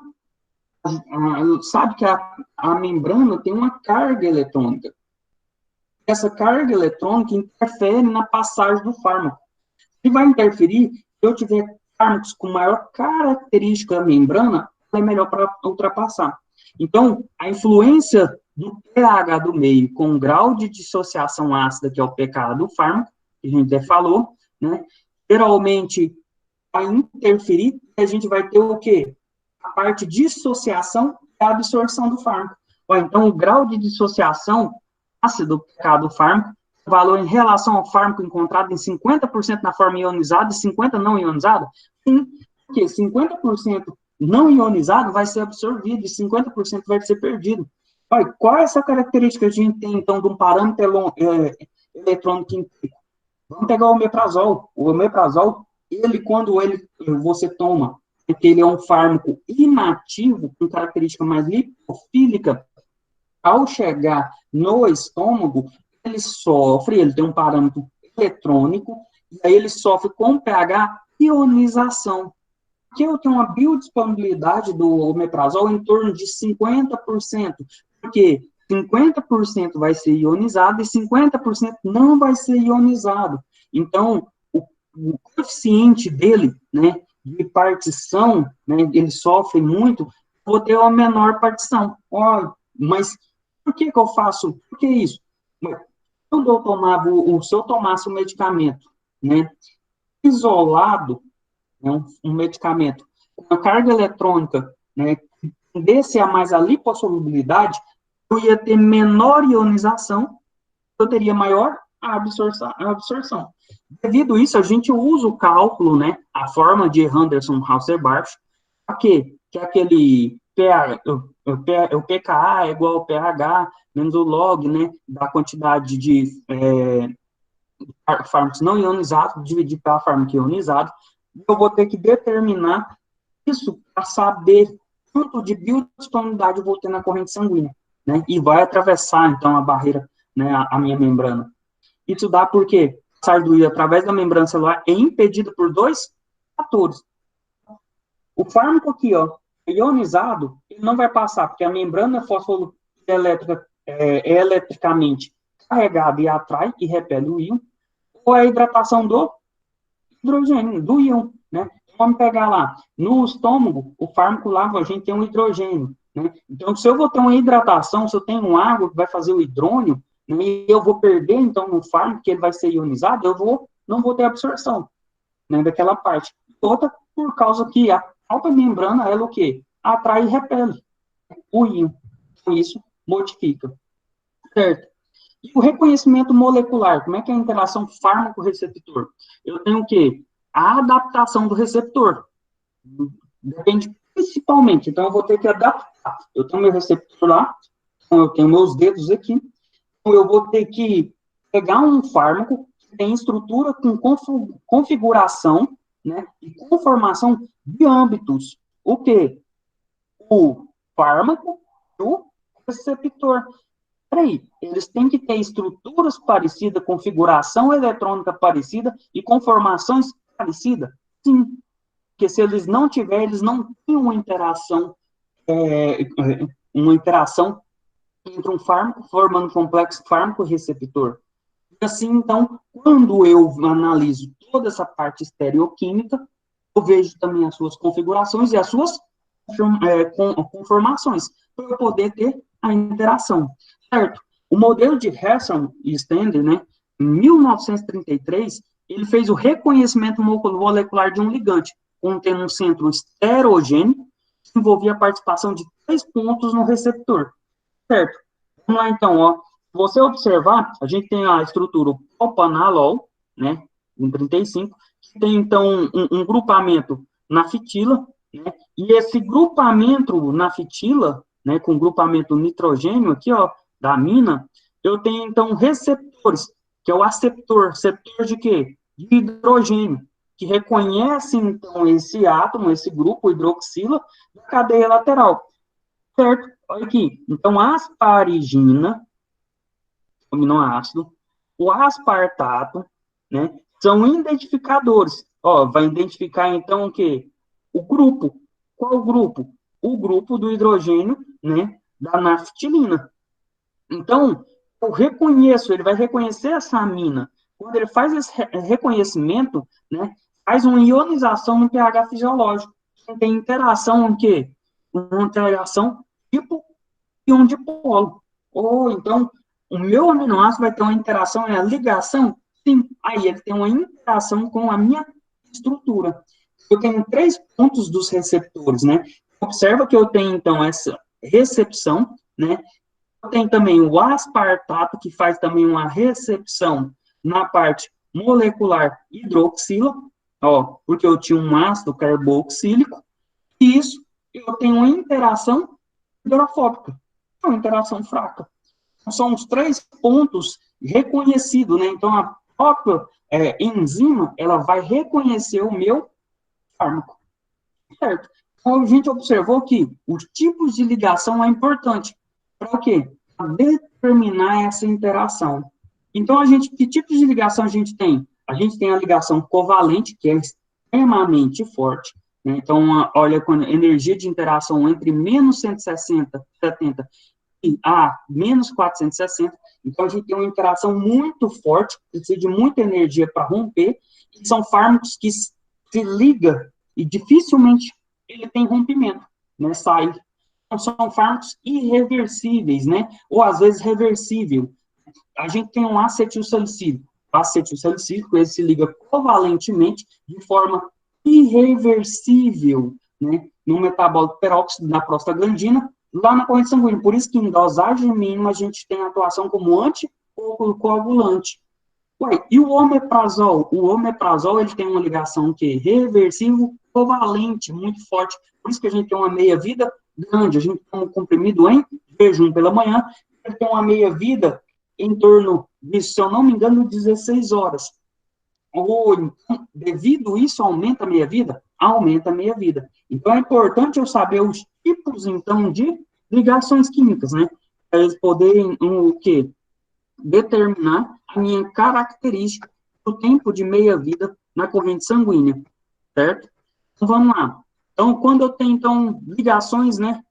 sabe que a membrana tem uma carga eletrônica. Essa carga eletrônica interfere na passagem do fármaco. Se vai interferir, se eu tiver fármacos com maior característica da membrana, é melhor para ultrapassar. Então, a influência do pH do meio com o grau de dissociação ácida, que é o pKa do fármaco, que a gente até falou, né? Geralmente, vai interferir, a gente vai ter o quê? A parte de dissociação e a absorção do fármaco. Então, o grau de dissociação ácido do pKa do fármaco, valor em relação ao fármaco encontrado em 50% na forma ionizada e 50% não ionizada? Sim, porque 50% não ionizado vai ser absorvido e 50% vai ser perdido. Olha, qual é essa característica que a gente tem, então, de um parâmetro eletrônico empírico? Vamos pegar o omeprazol. O omeprazol, quando você toma, porque ele é um fármaco inativo, com característica mais lipofílica, ao chegar no estômago, ele tem um parâmetro eletrônico, e aí ele sofre com pH ionização. Porque eu tenho uma biodisponibilidade do omeprazol em torno de 50%, porque 50% vai ser ionizado e 50% não vai ser ionizado. Então, o coeficiente dele, né, de partição, né, ele sofre muito, vou ter uma menor partição. Mas por que eu faço? Por que isso? Quando se eu tomasse um medicamento, né, isolado, né, um medicamento com uma carga eletrônica, né, que tendesse a mais a lipossolubilidade, eu ia ter menor ionização, eu teria maior absorção. Devido a isso, a gente usa o cálculo, né, a forma de Henderson-Hausser-Barth, que é aquele o pKa é igual ao pH menos o log, né, da quantidade de fármacos não ionizados dividido pela fármaco ionizado. Eu vou ter que determinar isso para saber quanto de biodisponibilidade eu vou ter na corrente sanguínea, né, e vai atravessar, então, a barreira, né, a minha membrana. Isso dá porque a passagem do através da membrana celular é impedida por dois fatores. O fármaco aqui, ó, ionizado, ele não vai passar, porque a membrana fosfoelétrica é eletricamente carregada e atrai e repele o íon, ou a hidratação do hidrogênio, do íon, né? Vamos pegar lá, no estômago, o fármaco lá, a gente tem um hidrogênio, né? Então, se eu vou ter uma hidratação, se eu tenho água que vai fazer o hidrônio, né, e eu vou perder, então, no fármaco, que ele vai ser ionizado, não vou ter absorção, né, daquela parte. Outra, por causa que a própria membrana, ela o quê? Atrai e repele o íon. Isso modifica. Certo? E o reconhecimento molecular, como é que é a interação fármaco-receptor? Eu tenho o quê? A adaptação do receptor. Depende principalmente, então eu vou ter que adaptar. Eu tenho meu receptor lá, então eu tenho meus dedos aqui, então eu vou ter que pegar um fármaco que tem estrutura com configuração, né, e conformação de âmbitos. O quê? O fármaco e o receptor. Peraí, eles têm que ter estruturas parecidas, configuração eletrônica parecida e conformações parecidas? Sim, porque se eles não tiverem, eles não têm uma interação entre um fármaco, formando um complexo fármaco-receptor. E assim, então, quando eu analiso toda essa parte estereoquímica, eu vejo também as suas configurações e as suas conformações, para eu poder ter a interação, certo? O modelo de Harrison e Stender, né, em 1933, ele fez o reconhecimento molecular de um ligante, contendo um centro heterogêneo, que envolvia a participação de 3 pontos no receptor, certo? Vamos lá, então, ó. Se você observar, a gente tem a estrutura propanalol, né, em 35, que tem, então, um grupamento na fitila, né, e esse grupamento na fitila, né, com grupamento nitrogênio aqui, ó, da amina, eu tenho, então, receptores, que é o aceptor. Receptor de quê? De hidrogênio, que reconhece, então, esse átomo, esse grupo hidroxila, da cadeia lateral, certo? Olha aqui. Então, a asparigina, aminoácido, o aspartato, né, são identificadores. Ó, vai identificar, então, o quê? O grupo. Qual grupo? O grupo do hidrogênio, né, da naftalina. Então, eu reconheço, ele vai reconhecer essa amina. Quando ele faz esse reconhecimento, né, faz uma ionização no pH fisiológico. Tem interação o quê? Uma interação tipo íon dipolo. Ou então, o meu aminoácido vai ter uma interação, é a ligação? Sim. Aí ele tem uma interação com a minha estrutura. Eu tenho 3 pontos dos receptores, né? Observa que eu tenho, então, essa recepção, né? Tem também o aspartato, que faz também uma recepção na parte molecular hidroxila, ó, porque eu tinha um ácido carboxílico, e isso eu tenho uma interação hidrofóbica, uma interação fraca. Então, são os 3 pontos reconhecidos, né? Então, a própria enzima, ela vai reconhecer o meu fármaco, certo? Então, a gente observou que os tipos de ligação é importante. Para o quê? Para determinar essa interação. Então, que tipos de ligação a gente tem? A gente tem a ligação covalente, que é extremamente forte, né? Então, olha, quando a energia de interação entre menos 160, 70 e a menos 460, então a gente tem uma interação muito forte, precisa de muita energia para romper, e são fármacos que se ligam e dificilmente ele tem rompimento, né? Sai. Então, são fármacos irreversíveis, né? Ou às vezes reversível. A gente tem um acetilsalicílico. O acetilsalicílico, ele se liga covalentemente de forma irreversível, né? No metabólito peróxido da prostaglandina, lá na corrente sanguínea. Por isso que em dosagem mínima a gente tem atuação como anticoagulante. Ué, e o omeprazol? O omeprazol, ele tem uma ligação que reversível covalente, muito forte. Por isso que a gente tem uma meia-vida grande. A gente toma um comprimido em jejum pela manhã, ele tem uma meia-vida em torno de, se eu não me engano, 16 horas. Ou, então, devido a isso, aumenta a meia-vida? Aumenta a meia-vida. Então, é importante eu saber os tipos, então, de ligações químicas, né? Para eles poderem, o quê? Determinar a minha característica do tempo de meia-vida na corrente sanguínea, certo? Então, vamos lá. Então, quando eu tenho, então, ligações, né,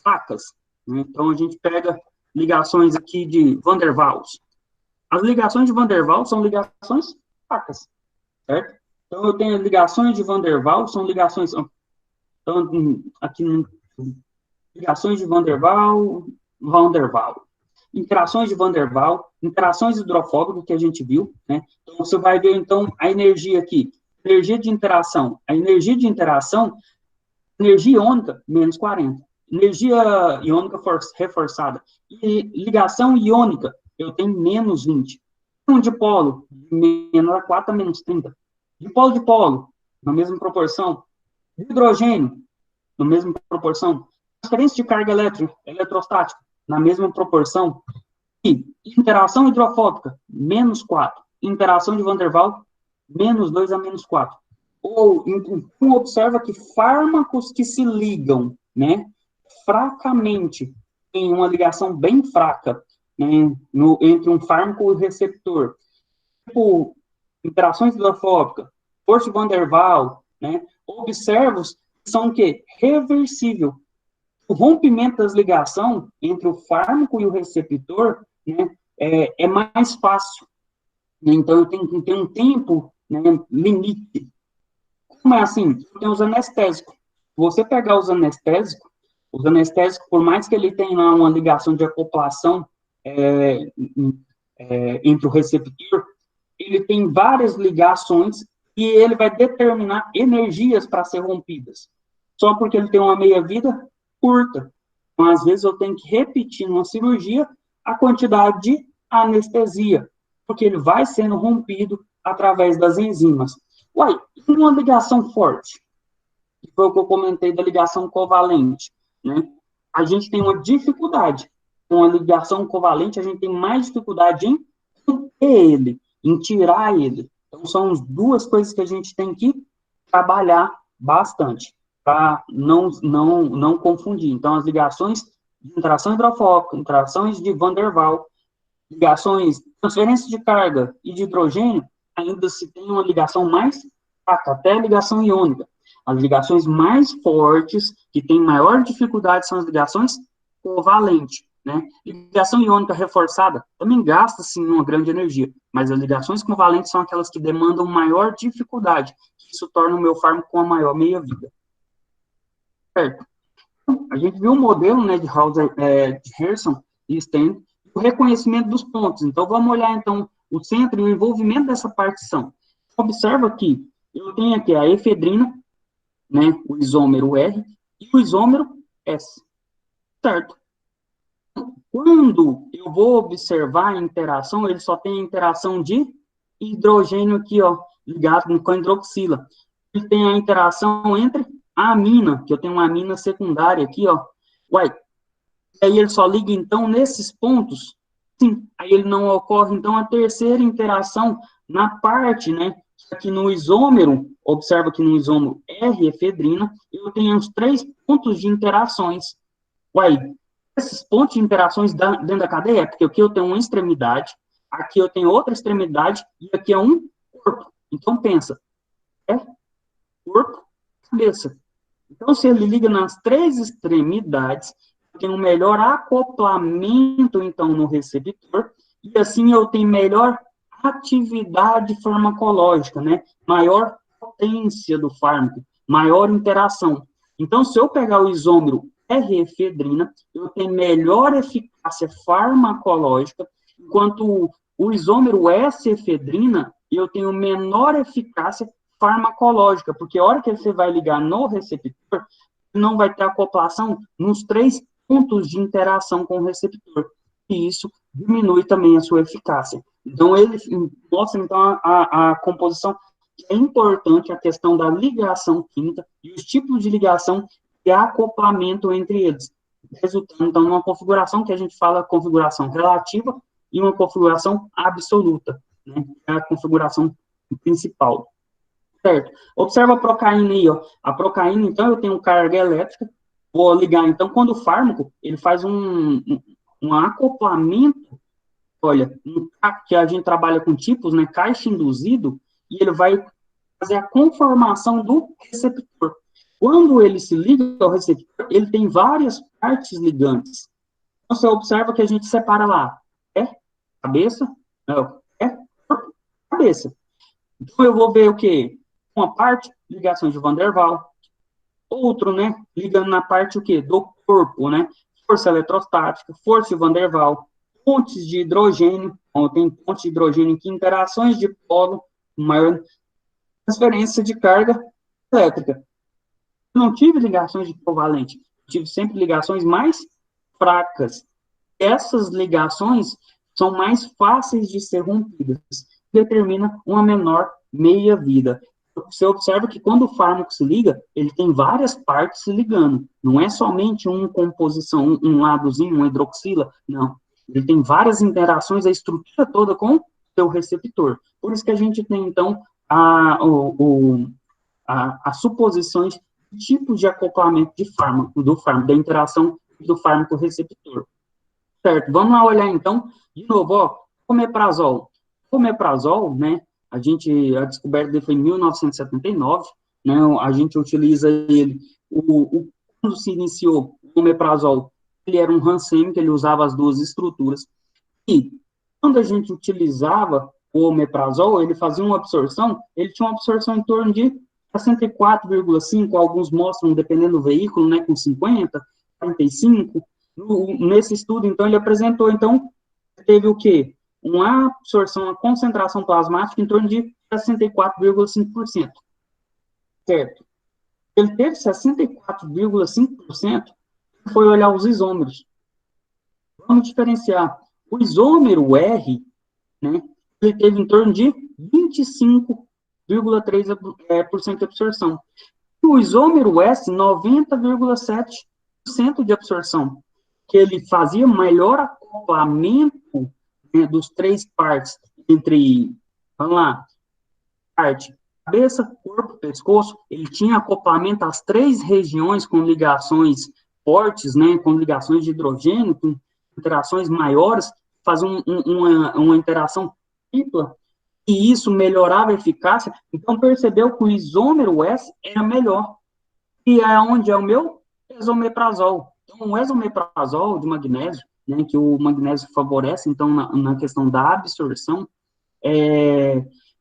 fracas, né? Então, a gente pega ligações aqui de Van der Waals. As ligações de Van der Waals são ligações fracas, certo? Então, eu tenho ligações de Van der Waals, são ligações, então, aqui, ligações de Van der Waals, interações de Van der Waals, interações hidrofóbicas que a gente viu, né? Então, você vai ver, então, a energia aqui, energia de interação. A energia de interação, energia iônica, menos 40. Energia iônica reforçada. E ligação iônica, eu tenho menos 20. Um dipolo, menos 4 a menos 30. Dipolo, na mesma proporção, Hidrogênio, na mesma proporção. Transferência de carga elétrica, eletrostática, na mesma proporção. E interação hidrofóbica, -4. Interação de Van der Waals, -2 a -4. Ou, então, observa que fármacos que se ligam, né, fracamente, em uma ligação bem fraca, né, entre um fármaco e o receptor, tipo, interações hidrofóbicas, força de Van der Waals, né, observos que são o quê? Reversível. O rompimento das ligações entre o fármaco e o receptor, né, é mais fácil. Então, eu tenho que ter um tempo, né, limite. Como é assim? Tem os anestésicos. Você pegar os anestésicos, por mais que ele tenha uma ligação de acoplação entre o receptor, ele tem várias ligações e ele vai determinar energias para ser rompidas. Só porque ele tem uma meia-vida curta. Então, às vezes, eu tenho que repetir numa cirurgia a quantidade de anestesia, porque ele vai sendo rompido através das enzimas. Uai, e uma ligação forte? Que foi o que eu comentei da ligação covalente, né? A gente tem uma dificuldade. Com a ligação covalente, a gente tem mais dificuldade em romper ele, em tirar ele. Então, são as duas coisas que a gente tem que trabalhar bastante, para não confundir. Então, as ligações de interação hidrofóbica, interações de Van der Waals, ligações, transferência de carga e de hidrogênio, ainda se tem uma ligação mais fraca, até a ligação iônica. As ligações mais fortes, que têm maior dificuldade, são as ligações covalentes, né? Ligação iônica reforçada também gasta, sim, uma grande energia, mas as ligações covalentes são aquelas que demandam maior dificuldade. Isso torna o meu fármaco com a maior meia-vida. Certo? A gente viu o modelo, né, de Hauser, de Harrison e Sten, o reconhecimento dos pontos. Então, vamos olhar, então, o centro e o envolvimento dessa partição. Observa que eu tenho aqui a efedrina, né, o isômero R e o isômero S. Certo? Quando eu vou observar a interação, ele só tem a interação de hidrogênio aqui, ó, ligado com a hidroxila. Ele tem a interação entre a amina, que eu tenho uma amina secundária aqui, ó. Uai, aí ele só liga, então, nesses pontos? Sim. Aí ele não ocorre, então, a terceira interação na parte, né, aqui no isômero, observa que no isômero R, efedrina, eu tenho os 3 pontos de interações. Uai, esses pontos de interações dentro da cadeia é porque aqui eu tenho uma extremidade, aqui eu tenho outra extremidade, e aqui é um corpo. Então, pensa, corpo, cabeça. Então, se ele liga nas 3 extremidades, tem um melhor acoplamento, então, no receptor, e assim eu tenho melhor atividade farmacológica, né? Maior potência do fármaco, maior interação. Então, se eu pegar o isômero R-efedrina, eu tenho melhor eficácia farmacológica, enquanto o isômero S-efedrina, eu tenho menor eficácia farmacológica, porque a hora que você vai ligar no receptor, não vai ter acoplação nos 3 pontos de interação com o receptor, e isso diminui também a sua eficácia. Então, ele mostra, então, a composição, que é importante, a questão da ligação química e os tipos de ligação e acoplamento entre eles, resultando, então, numa configuração que a gente fala configuração relativa e uma configuração absoluta, né, que é a configuração principal. Certo. Observa a procaína aí, ó. A procaína, então, eu tenho carga elétrica, vou ligar, então, quando o fármaco, ele faz um acoplamento, olha, que a gente trabalha com tipos, né, caixa induzido, e ele vai fazer a conformação do receptor. Quando ele se liga ao receptor, ele tem várias partes ligantes. Então, você observa que a gente separa lá, cabeça, não, corpo, cabeça. Então, eu vou ver o quê? Uma parte, ligações de Van der Waals, outro, né, ligando na parte o quê? Do corpo, né, força eletrostática, força de Van der Waals, pontes de hidrogênio, tem pontes de hidrogênio aqui, interações de polo, maior transferência de carga elétrica. Eu não tive ligações de covalente, tive sempre ligações mais fracas. Essas ligações são mais fáceis de ser rompidas, determina uma menor meia-vida. Você observa que quando o fármaco se liga, ele tem várias partes se ligando. Não é somente uma composição, um ladozinho, uma hidroxila, não. Ele tem várias interações, a estrutura toda com o seu receptor. Por isso que a gente tem, então, as suposições de tipos de acoplamento de fármaco, da interação do fármaco receptor. Certo, vamos lá olhar, então, de novo, ó, omeprazol. Omeprazol, né, a descoberta dele foi em 1979, né, a gente utiliza ele, quando se iniciou o omeprazol, ele era um Hansen, ele usava as duas estruturas, e quando a gente utilizava o omeprazol, ele fazia uma absorção, ele tinha uma absorção em torno de 64,5, alguns mostram, dependendo do veículo, né, com 50, 45, nesse estudo, então, ele apresentou, então, teve o quê? Uma absorção, uma concentração plasmática em torno de 64,5%, certo? Ele teve 64,5%, foi olhar os isômeros. Vamos diferenciar. O isômero R, né, ele teve em torno de 25,3% de absorção. E o isômero S, 90,7% de absorção, que ele fazia melhor acoplamento, né, dos três partes, entre, vamos lá, parte cabeça, corpo, pescoço, ele tinha acoplamento às três regiões com ligações fortes, né, com ligações de hidrogênio, com interações maiores, fazia uma interação tripla, e isso melhorava a eficácia. Então, percebeu que o isômero S era melhor, e é onde é o meu esomeprazol. Então, o esomeprazol de magnésio, né, que o magnésio favorece, então, na questão da absorção,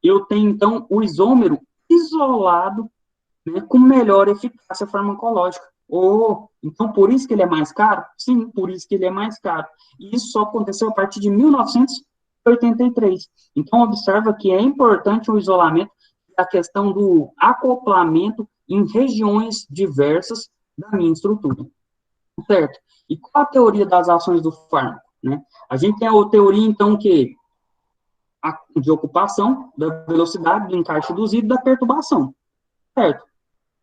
eu tenho, então, o isômero isolado, né, com melhor eficácia farmacológica. Então, por isso que ele é mais caro? Sim, por isso que ele é mais caro. E isso só aconteceu a partir de 1983. Então, observa que é importante o isolamento, a questão do acoplamento em regiões diversas da minha estrutura. Certo? E qual a teoria das ações do fármaco? Né? A gente tem a teoria, então, que de ocupação, da velocidade, do encaixe induzido, da perturbação. Certo?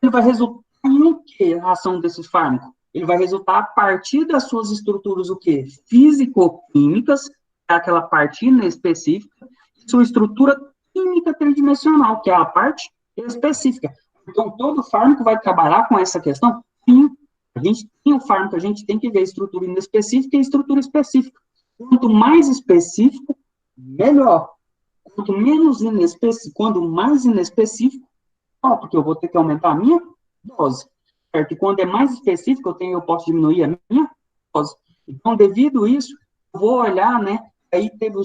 Ele vai resultar em o quê? A ação desses fármacos? Ele vai resultar a partir das suas estruturas, o quê? Físico-químicas, aquela parte inespecífica, e sua estrutura química tridimensional, que é a parte específica. Então, todo fármaco vai trabalhar com essa questão? Sim. A gente tem um fármaco, a gente tem que ver a estrutura inespecífica e a estrutura específica. Quanto mais específico, melhor. Quanto menos inespecífico, quanto mais inespecífico, porque eu vou ter que aumentar a minha dose. Certo? E quando é mais específico, eu posso diminuir a minha dose. Então, devido a isso, eu vou olhar, né? Aí teve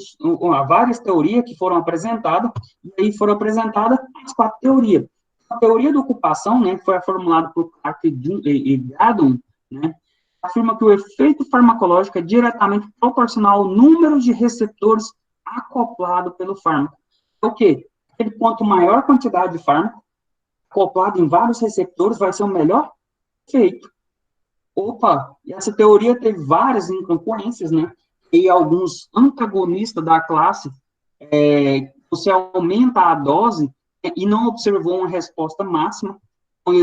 várias teorias que foram apresentadas, e aí foram apresentadas as quatro teorias. A teoria da ocupação, né, que foi formulada por Clark e Gadon, né, afirma que o efeito farmacológico é diretamente proporcional ao número de receptores acoplado pelo fármaco. O quê? Quanto maior quantidade de fármaco, acoplado em vários receptores, vai ser o melhor efeito. E essa teoria teve várias incongruências, né? E alguns antagonistas da classe, você aumenta a dose e não observou uma resposta máxima. Vou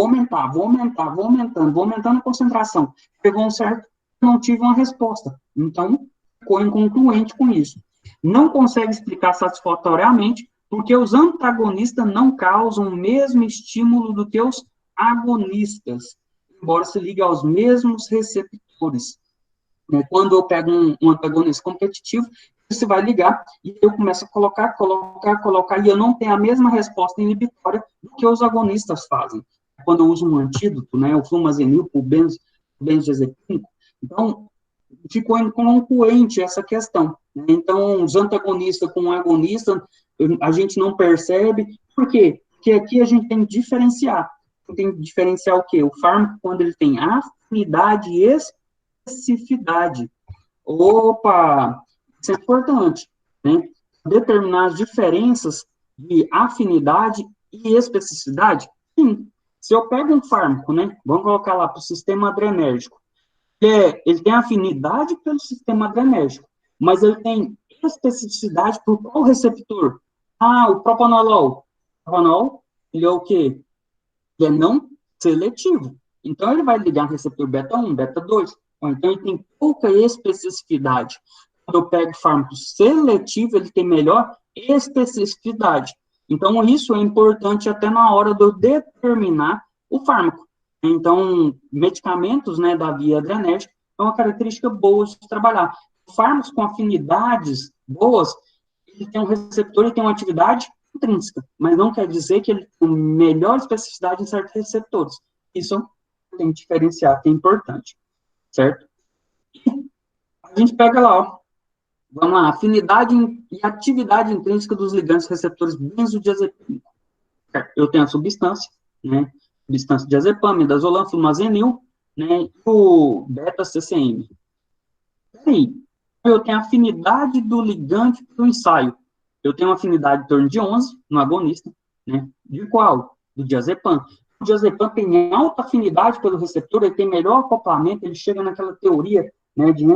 aumentando a concentração. Pegou um certo, não tive uma resposta. Então, ficou inconcluente com isso. Não consegue explicar satisfatoriamente porque os antagonistas não causam o mesmo estímulo do que os agonistas, embora se ligue aos mesmos receptores. Quando eu pego um antagonista competitivo, você vai ligar e eu começo a colocar, e eu não tenho a mesma resposta inibitória do que os agonistas fazem. Quando eu uso um antídoto, né, o flumazenil, o benzodiazepínico, então, ficou inconcluente essa questão. Né? Então, os antagonistas com o agonista, a gente não percebe. Por quê? Porque aqui a gente tem que diferenciar. Tem que diferenciar o quê? O fármaco, quando ele tem afinidade e especificidade. Isso é importante, né? Determinar as diferenças de afinidade e especificidade. Sim, se eu pego um fármaco, né? Vamos colocar lá para o sistema adrenérgico. Ele tem afinidade pelo sistema adrenérgico, mas ele tem especificidade por qual receptor? Ah, o propanolol. O propanolol, ele é o quê? Ele é não seletivo. Então, ele vai ligar no receptor beta 1, beta 2. Ou então, ele tem pouca especificidade. Quando eu pego fármaco seletivo, ele tem melhor especificidade. Então, isso é importante até na hora de eu determinar o fármaco. Então, medicamentos, né, da via adrenérgica é uma característica boa de trabalhar. Fármacos com afinidades boas, ele tem um receptor e tem uma atividade intrínseca, mas não quer dizer que ele tem melhor especificidade em certos receptores. Isso tem que diferenciar, que é importante, certo? A gente pega lá, ó, vamos lá, afinidade e atividade intrínseca dos ligandes receptores benzodiazepínicos. Eu tenho a substância, né, substância diazepam, midazolam, flumazenil, né, e o beta-CCM. Peraí, eu tenho a afinidade do ligante para o ensaio. Eu tenho uma afinidade em torno de 11 no agonista, né? De qual? Do diazepam. O diazepam tem alta afinidade pelo receptor, ele tem melhor acoplamento, ele chega naquela teoria, né, de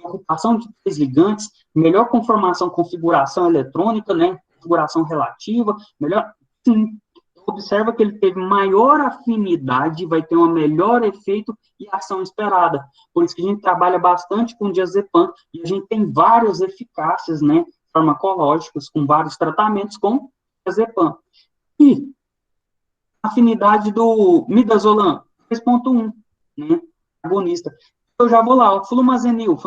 ocupação de três ligantes, melhor conformação, configuração eletrônica, né, configuração relativa, melhor, sim, observa que ele teve maior afinidade, vai ter um melhor efeito e ação esperada. Por isso que a gente trabalha bastante com diazepam e a gente tem várias eficácias, né, farmacológicas, com vários tratamentos com diazepam. E a afinidade do midazolam, 3.1, né, agonista. Eu já vou lá, o flumazenil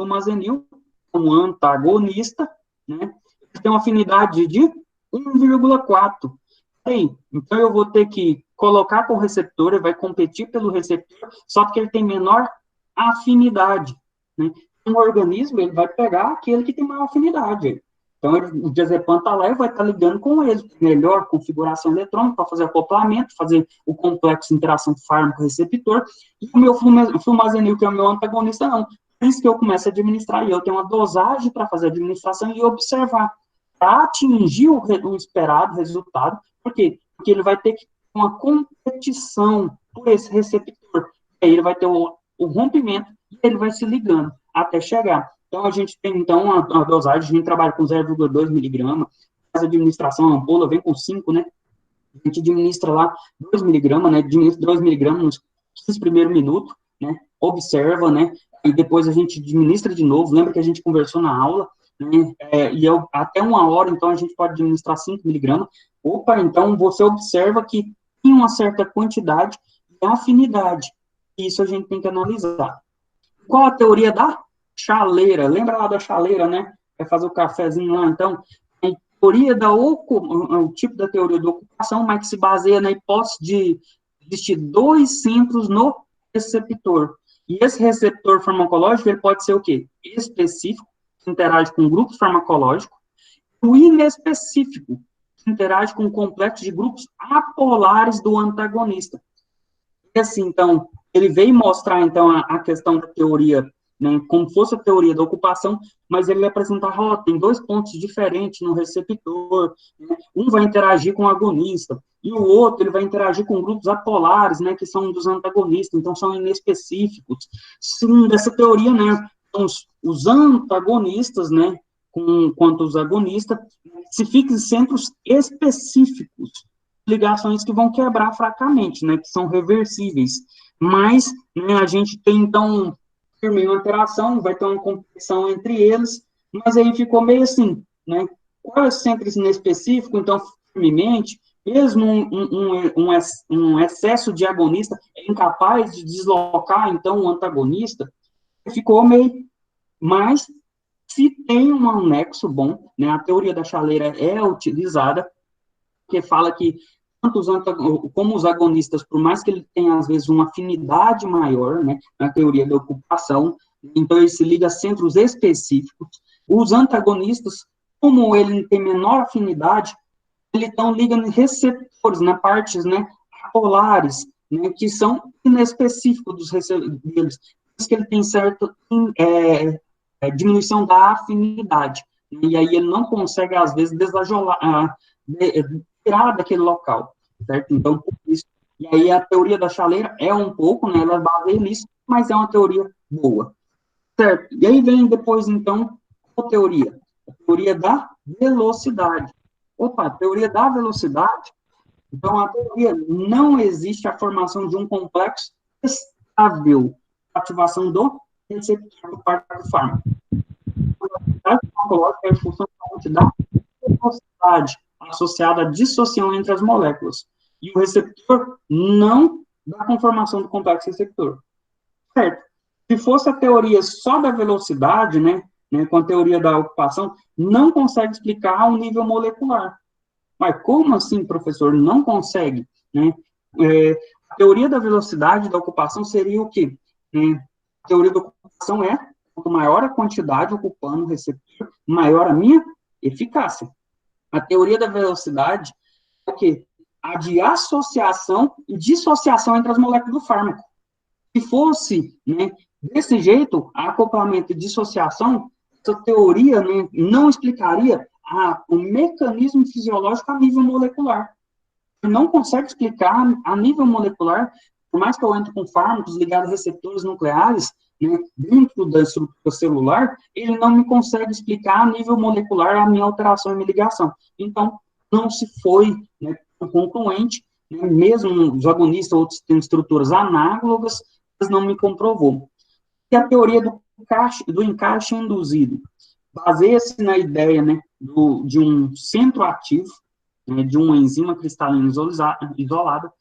é um antagonista, né, tem uma afinidade de 1,4. Então, eu vou ter que colocar com o receptor, ele vai competir pelo receptor, só porque ele tem menor afinidade. Né? Um organismo, ele vai pegar aquele que tem maior afinidade. Então, o diazepam está lá e vai estar ligando com ele. Melhor configuração eletrônica para fazer acoplamento, fazer o complexo de interação fármaco-receptor. E o meu flumazenil, que é o meu antagonista, não. Por isso que eu começo a administrar, e eu tenho uma dosagem para fazer a administração e observar, para atingir o esperado resultado. Por quê? Porque ele vai ter que ter uma competição por esse receptor. Aí ele vai ter o rompimento e ele vai se ligando até chegar. Então, a gente tem, então, a dosagem, a gente trabalha com 0,2 miligramas, faz a administração, a ampola vem com 5, né? A gente administra lá 2 miligramas, né? Administra 2 miligramas nos 15 primeiros minutos, né? Observa, né? E depois a gente administra de novo. Lembra que a gente conversou na aula, né? Até 1 hora, então, a gente pode administrar 5 miligramas. Opa, então, você observa que tem uma certa quantidade e afinidade. Isso a gente tem que analisar. Qual a teoria da chaleira? Lembra lá da chaleira, né? Vai fazer o cafezinho lá, então. A teoria o tipo da teoria da ocupação, mas que se baseia na hipótese de existir dois centros no receptor. E esse receptor farmacológico, ele pode ser o quê? Específico, que interage com grupos farmacológicos, o inespecífico, que interage com o complexo de grupos apolares do antagonista. E assim, então, ele veio mostrar, então, a questão da teoria, né, como fosse a teoria da ocupação, mas ele apresenta, ó, tem dois pontos diferentes no receptor, né, um vai interagir com o agonista, e o outro, ele vai interagir com grupos apolares, né, que são dos antagonistas, então são inespecíficos. Sim, dessa teoria, né, os antagonistas, né, quanto os agonistas, se fixam em centros específicos, ligações que vão quebrar fracamente, né, que são reversíveis. Mas, né, a gente tem, então, uma interação, vai ter uma competição entre eles, mas aí ficou meio assim, né, qual é o centro inespecífico, então, firmemente, mesmo um excesso de agonista é incapaz de deslocar, então, o antagonista, ficou meio, mas se tem um anexo bom, né, a teoria da chaleira é utilizada, que fala que tanto como os agonistas, por mais que ele tenha, às vezes, uma afinidade maior, né, na teoria da ocupação, então ele se liga a centros específicos, os antagonistas, como ele tem menor afinidade, ele então liga em receptores, na partes, né, polares, né, que são inespecíficos dos receptores, por isso que ele tem certa diminuição da afinidade, e aí ele não consegue, às vezes, tirar daquele local, certo? Então, por isso, e aí a teoria da chaleira é um pouco, né, ela baseia nisso, mas é uma teoria boa, certo? E aí vem depois, então, a teoria da velocidade. Opa, teoria da velocidade. Então, a teoria não existe a formação de um complexo estável, ativação do receptor por parte do fármaco. A farmacológica é a função da velocidade associada à dissociação entre as moléculas. E o receptor não dá conformação do complexo receptor. Certo. Se fosse a teoria só da velocidade, com a teoria da ocupação, não consegue explicar o nível molecular. Mas como assim, professor? Não consegue, né? A teoria da velocidade da ocupação seria o quê? A teoria da ocupação é, quanto maior a quantidade ocupando o receptor, maior a minha eficácia. A teoria da velocidade é o quê? A de associação e dissociação entre as moléculas do fármaco. Se fosse, desse jeito, acoplamento e dissociação, essa teoria, não explicaria o mecanismo fisiológico a nível molecular. Não consegue explicar a nível molecular, por mais que eu entre com fármacos ligados a receptores nucleares, dentro da estrutura celular, ele não me consegue explicar a nível molecular a minha alteração e minha ligação. Então, não se foi concluente, mesmo os agonistas, outros têm estruturas análogas, mas não me comprovou. E a teoria do encaixe induzido baseia-se na ideia de um centro ativo, de uma enzima cristalina isolada,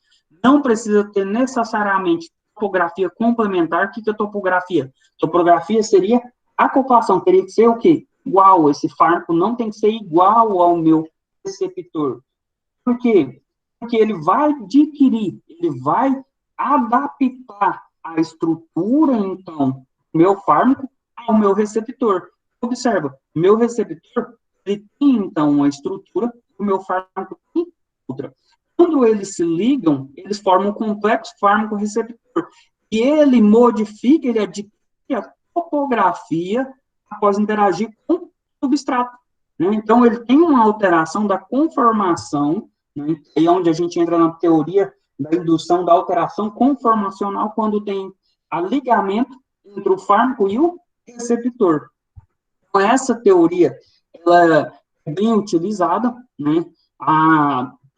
não precisa ter necessariamente topografia complementar. O que é topografia? Topografia seria acoplação, teria que ser o quê? Igual, esse fármaco não tem que ser igual ao meu receptor. Por quê? Porque ele vai adquirir, ele vai adaptar a estrutura, então, do meu fármaco ao meu receptor. Observa, meu receptor, ele tem, então, uma estrutura, o meu fármaco tem outra. Quando eles se ligam, eles formam um complexo fármaco-receptor. E ele modifica, ele adquire a topografia após interagir com o substrato. Então, ele tem uma alteração da conformação, e é onde a gente entra na teoria da indução da alteração conformacional, quando tem a ligamento entre o fármaco e o receptor. Então, essa teoria, ela é bem utilizada,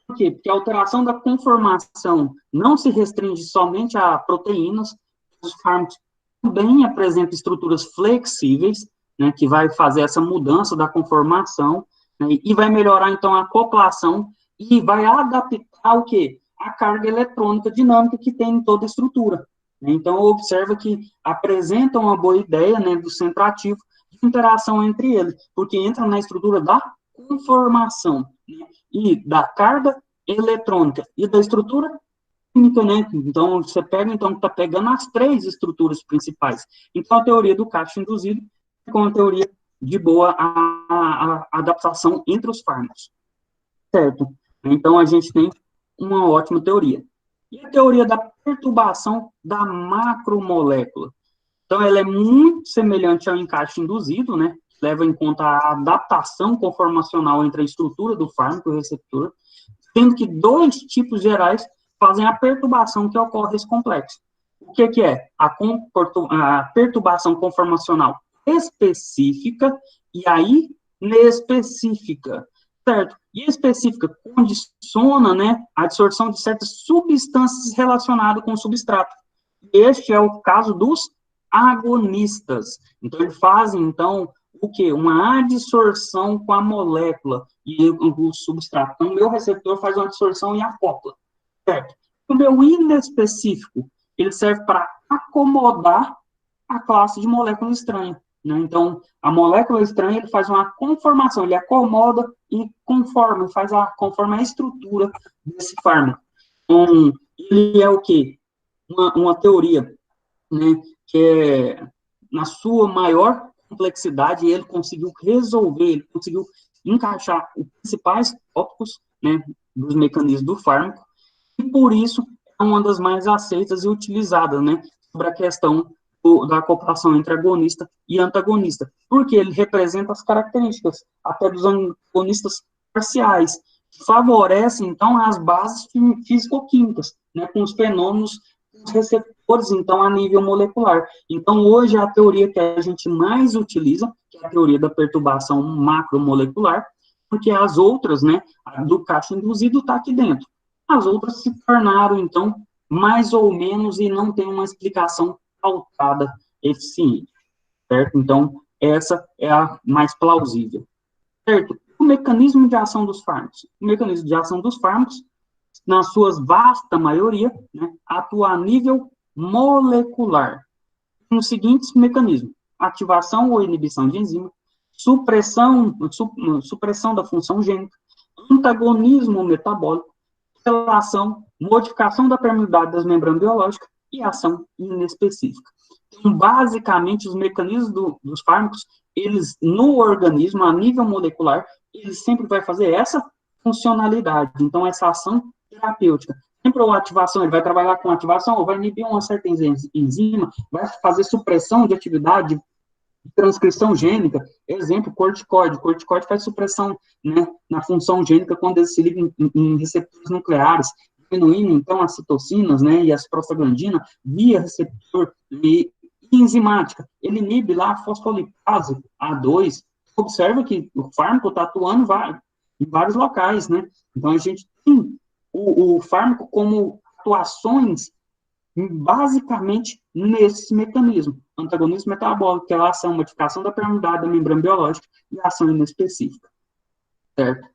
por quê? Porque a alteração da conformação não se restringe somente a proteínas, os fármacos também apresentam estruturas flexíveis, que vai fazer essa mudança da conformação, e vai melhorar, então, a acoplação, e vai adaptar o quê? A carga eletrônica dinâmica que tem em toda a estrutura. Então, observa que apresenta uma boa ideia, do centro ativo, de interação entre eles, porque entra na estrutura da conformação, e da carga eletrônica, e da estrutura química, Então, você pega, então, está pegando as três estruturas principais. Então, a teoria do caixa induzido é uma teoria de boa adaptação entre os fármacos. Certo? Então, a gente tem uma ótima teoria. E a teoria da perturbação da macromolécula? Então, ela é muito semelhante ao encaixe induzido, leva em conta a adaptação conformacional entre a estrutura do fármaco e o receptor, sendo que dois tipos gerais fazem a perturbação que ocorre nesse complexo. O que é? A perturbação conformacional específica e a inespecífica, certo? E específica condiciona, a absorção de certas substâncias relacionadas com o substrato. Este é o caso dos agonistas. Então, eles fazem, então, o quê? Uma adsorção com a molécula e o substrato. Então, o meu receptor faz uma adsorção e acopla, certo? O meu inespecífico, ele serve para acomodar a classe de molécula estranha. Então, a molécula estranha, ele faz uma conformação, ele acomoda e conforma a estrutura desse fármaco. Então, ele é o quê? Uma teoria, que é, na sua maior complexidade, ele conseguiu resolver, ele conseguiu encaixar os principais tópicos, dos mecanismos do fármaco, e por isso é uma das mais aceitas e utilizadas, sobre a questão da acoplação entre agonista e antagonista, porque ele representa as características até dos agonistas parciais, que favorecem, então, as bases físico-químicas, com os fenômenos, os receptores, então, a nível molecular. Então, hoje, a teoria que a gente mais utiliza, que é a teoria da perturbação macromolecular, porque as outras, né, a do caixa induzido está aqui dentro. As outras se tornaram, então, mais ou menos e não tem uma explicação pautada eficiente, certo? Então, essa é a mais plausível, certo? O mecanismo de ação dos fármacos. O mecanismo de ação dos fármacos, na sua vasta maioria, né, atua a nível molecular, nos seguintes mecanismos: ativação ou inibição de enzima, supressão da função gênica, antagonismo metabólico, relação, modificação da permeabilidade das membranas biológicas e ação inespecífica. Então, basicamente, os mecanismos dos fármacos, eles, no organismo, a nível molecular, eles sempre vai fazer essa funcionalidade, então, essa ação terapêutica. Sempre a ativação, ele vai trabalhar com ativação, ou vai inibir uma certa enzima, vai fazer supressão de atividade, transcrição gênica, exemplo, corticoide. Corticoide faz supressão, né, na função gênica quando ele se liga em receptores nucleares, diminuindo, então, as citocinas, né, e as prostaglandinas via receptor e enzimática. Ele inibe lá a fosfolipase A2. Observa que o fármaco está atuando em vários locais, né? Então, a gente tem o fármaco como atuações basicamente nesse mecanismo: antagonismo metabólico, que é a ação, modificação da permeabilidade da membrana biológica e a ação inespecífica, certo?